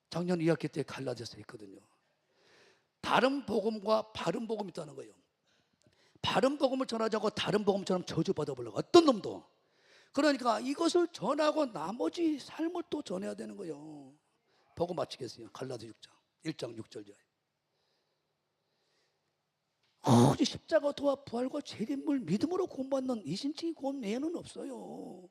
작년 2학기 때 갈라디아서 했거든요. 다른 복음과 바른 복음이 있다는 거예요. 바른 복음을 전하자고 다른 복음처럼 저주받아보려고 어떤 놈도. 그러니까 이것을 전하고 나머지 삶을 또 전해야 되는 거예요. 보고 마치겠어요. 갈라디 1장 6절 이하에. 오직 십자가 도와 부활과 재림을 믿음으로 구원받는 이신칭이 구원 외에는 없어요.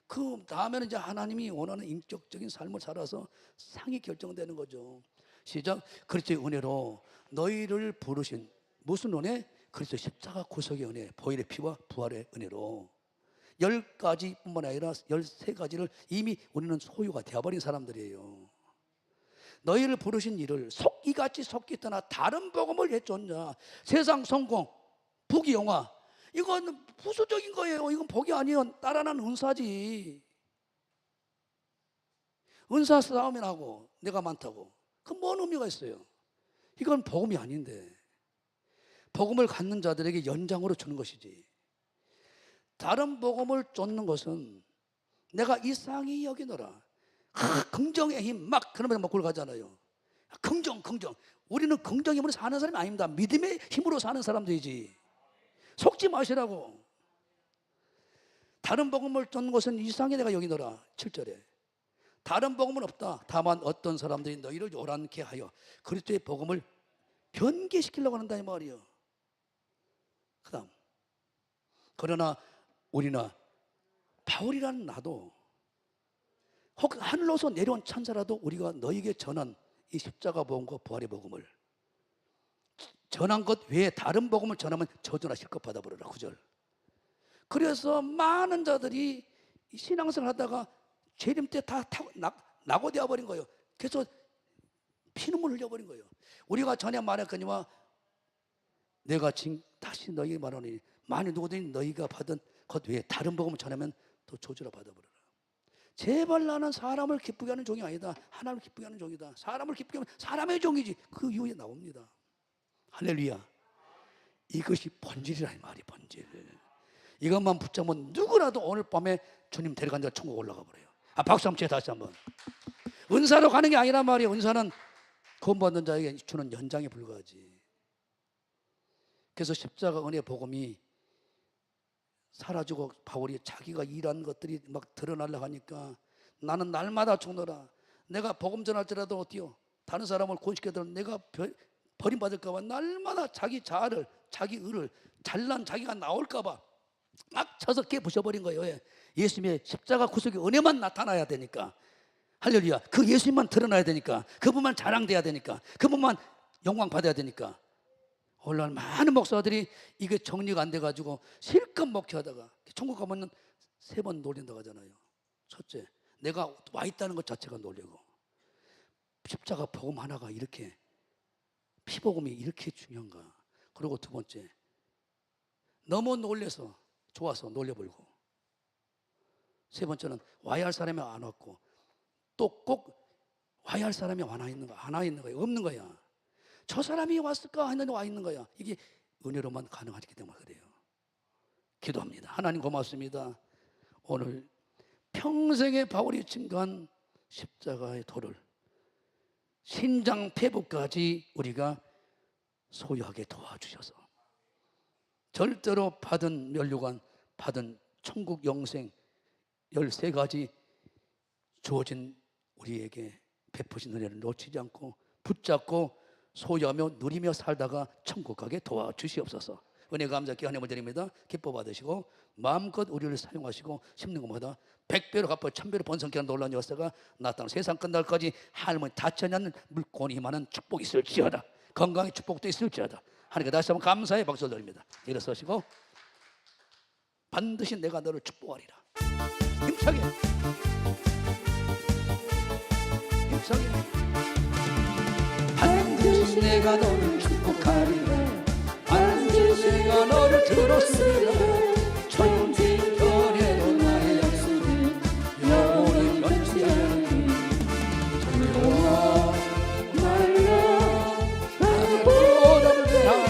그 다음에는 이제 하나님이 원하는 인격적인 삶을 살아서 상이 결정되는 거죠. 시작. 그리스도의 은혜로 너희를 부르신 무슨 은혜? 그리스도 십자가 구속의 은혜, 보혈의 피와 부활의 은혜로 10가지뿐만 아니라 13가지를 이미 우리는 소유가 되어버린 사람들이에요. 너희를 부르신 이를 속이같이 속기 떠나 다른 복음을 해줬냐. 세상 성공, 부귀영화, 이건 부수적인 거예요. 이건 복이 아니에요. 따라난 은사지. 은사 싸움이 나고 내가 많다고 그 뭔 의미가 있어요? 이건 복음이 아닌데. 복음을 갖는 자들에게 연장으로 주는 것이지. 다른 복음을 쫓는 것은 내가 이상히 여기노라. 긍정의 힘 막 그러면 막 골가잖아요. 긍정. 우리는 긍정의 힘으로 사는 사람이 아닙니다. 믿음의 힘으로 사는 사람들이지. 속지 마시라고. 다른 복음을 쫓는 것은 이상히 내가 여기노라. 7절에 다른 복음은 없다. 다만 어떤 사람들이 너희를 요란케 하여 그리스도의 복음을 변개시키려고 한다 이 말이에요. 그 다음 그러나 우리나 바울이라는 나도 혹 하늘로서 내려온 천사라도 우리가 너희에게 전한 이 십자가 복음과 부활의 복음을 전한 것 외에 다른 복음을 전하면 저주나 실컷 받아버려라. 9절. 그래서 많은 자들이 신앙생활 하다가 재림 때 다 낙오되어 버린 거예요. 그래서 피눈물 흘려버린 거예요. 우리가 전에 말했거니와 내가 다시 너희에게 말하니 만일 누구든지 너희가 받은 것 외에 다른 복음을 전하면 또 저주라 받아버려라. 제발 나는 사람을 기쁘게 하는 종이 아니다. 하나님을 기쁘게 하는 종이다. 사람을 기쁘게 하면 사람의 종이지. 그 이후에 나옵니다. 할렐루야. 이것이 본질이라 이 말이 본질. 이것만 붙잡으면 누구라도 오늘 밤에 주님 데려간 자가 천국 올라가 버려요. 박수 한번 쳐 다시 한번. 은사로 가는 게 아니란 말이에요. 은사는 구원받는 자에게 주는 연장에 불과하지. 그래서 십자가 은혜 복음이 사라지고 바울이 자기가 일한 것들이 막 드러나려고 하니까 나는 날마다 죽노라. 내가 복음 전할지라도 어때요? 다른 사람을 구원시켜도 내가 버림받을까 봐 날마다 자기 자아를, 자기 의를, 잘난 자기가 나올까 봐 막 쳐서 깨부셔버린 거예요. 예수님의 십자가 구속의 은혜만 나타나야 되니까. 할렐루야. 그 예수님만 드러나야 되니까. 그분만 자랑돼야 되니까. 그분만 영광 받아야 되니까. 오늘날 많은 목사들이 이게 정리가 안 돼가지고 실컷 목회하다가 천국 가면 3번 놀린다고 하잖아요. 첫째, 내가 와 있다는 것 자체가 놀리고, 십자가 복음 하나가 이렇게, 피복음이 이렇게 중요한가. 그리고 두 번째, 너무 놀래서 좋아서 놀려버리고, 세 번째는 와야 할 사람이 안 왔고 또 꼭 와야 할 사람이 하나 있는 거야, 없는 거야. 저 사람이 왔을까 했는데 와 있는 거야. 이게 은혜로만 가능하기 때문에 그래요. 기도합니다. 하나님 고맙습니다. 오늘 평생에 바울이 증거한 십자가의 도를 신장폐부까지 우리가 소유하게 도와주셔서 절대로 받은 면류관, 받은 천국 영생 13가지 주어진 우리에게 베푸신 은혜를 놓치지 않고 붙잡고 소유하며 누리며 살다가 천국 가게 도와주시옵소서. 은혜 감사께 하나님을 드립니다. 기뻐 받으시고 마음껏 우리를 사용하시고 심는 것마다 100배로 갚아 1000배로 번성케 하는 놀라운 역사가 나타나는 세상 끝날까지 하나님은 닫혀지 않는 물권이 많은 축복이 있을지어다. 건강의 축복도 있을지어다. 하나님께 다시 한번 감사의 박수를 드립니다. 일어서시고 반드시 내가 너를 축복하리라. 힘차게 반드시 내가 너를 축복하리라. 반드시 내가 너를 들었으리라. 천지변에도 나의 약속은 영원히 변치 않으니 두려워 말라 나보다 대하라.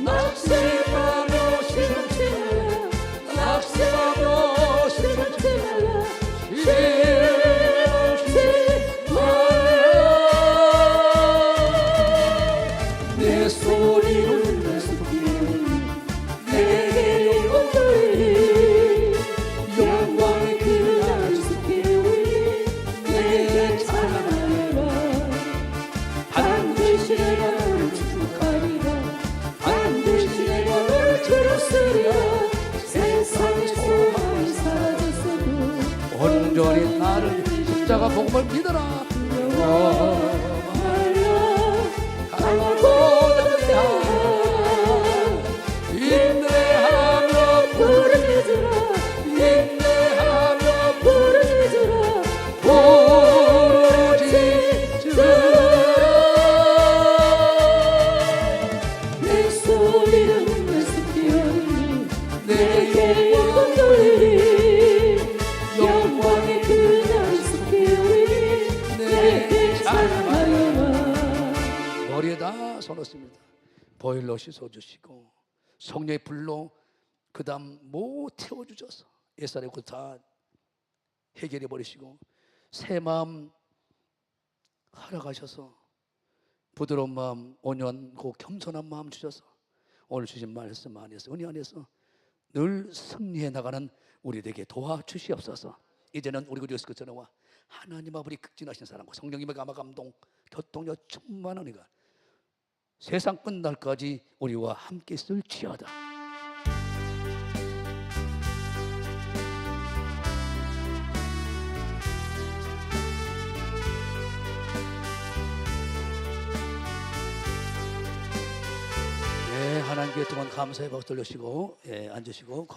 낙심하며 실험치 말라. 낙심하며 실험치 말라. 내 소리를 내게 영광이 영광의 그날 스키우니 내게 찬양하리라. 반드시 내가 너를 축복하리라. 반드시 내가 너를 들었으리라. 세상의 소망이 사라졌어도 온전히 나를 십자가 복음을 믿어라. 인내하며 부르짖으라. 인내하며 부르짖으라. 내 소리를 내스키오니 내게 영광 돌리리. 영광의 그날 스키오니 내게 찬양하여라. 머리에다 손 얹습니다. 보일러 씻어주시고 성령의 불로 그 다음 못 태워주셔서 옛사람의 것 다 해결해 버리시고 새 마음 허락하셔서 부드러운 마음, 온유하고 겸손한 마음 주셔서 오늘 주신 말씀 안에서 은혜 안에서 늘 승리해 나가는 우리에게 도와주시옵소서. 이제는 우리 그리스도 그전와 하나님 아버지 극진하신 사랑과 성령님의 감화 감동 교통력 충만한 은혜가 세상 끝날까지 우리와 함께 있을지어다. 네, 하나님께 동안 감사의 박수 돌리시고 앉으시고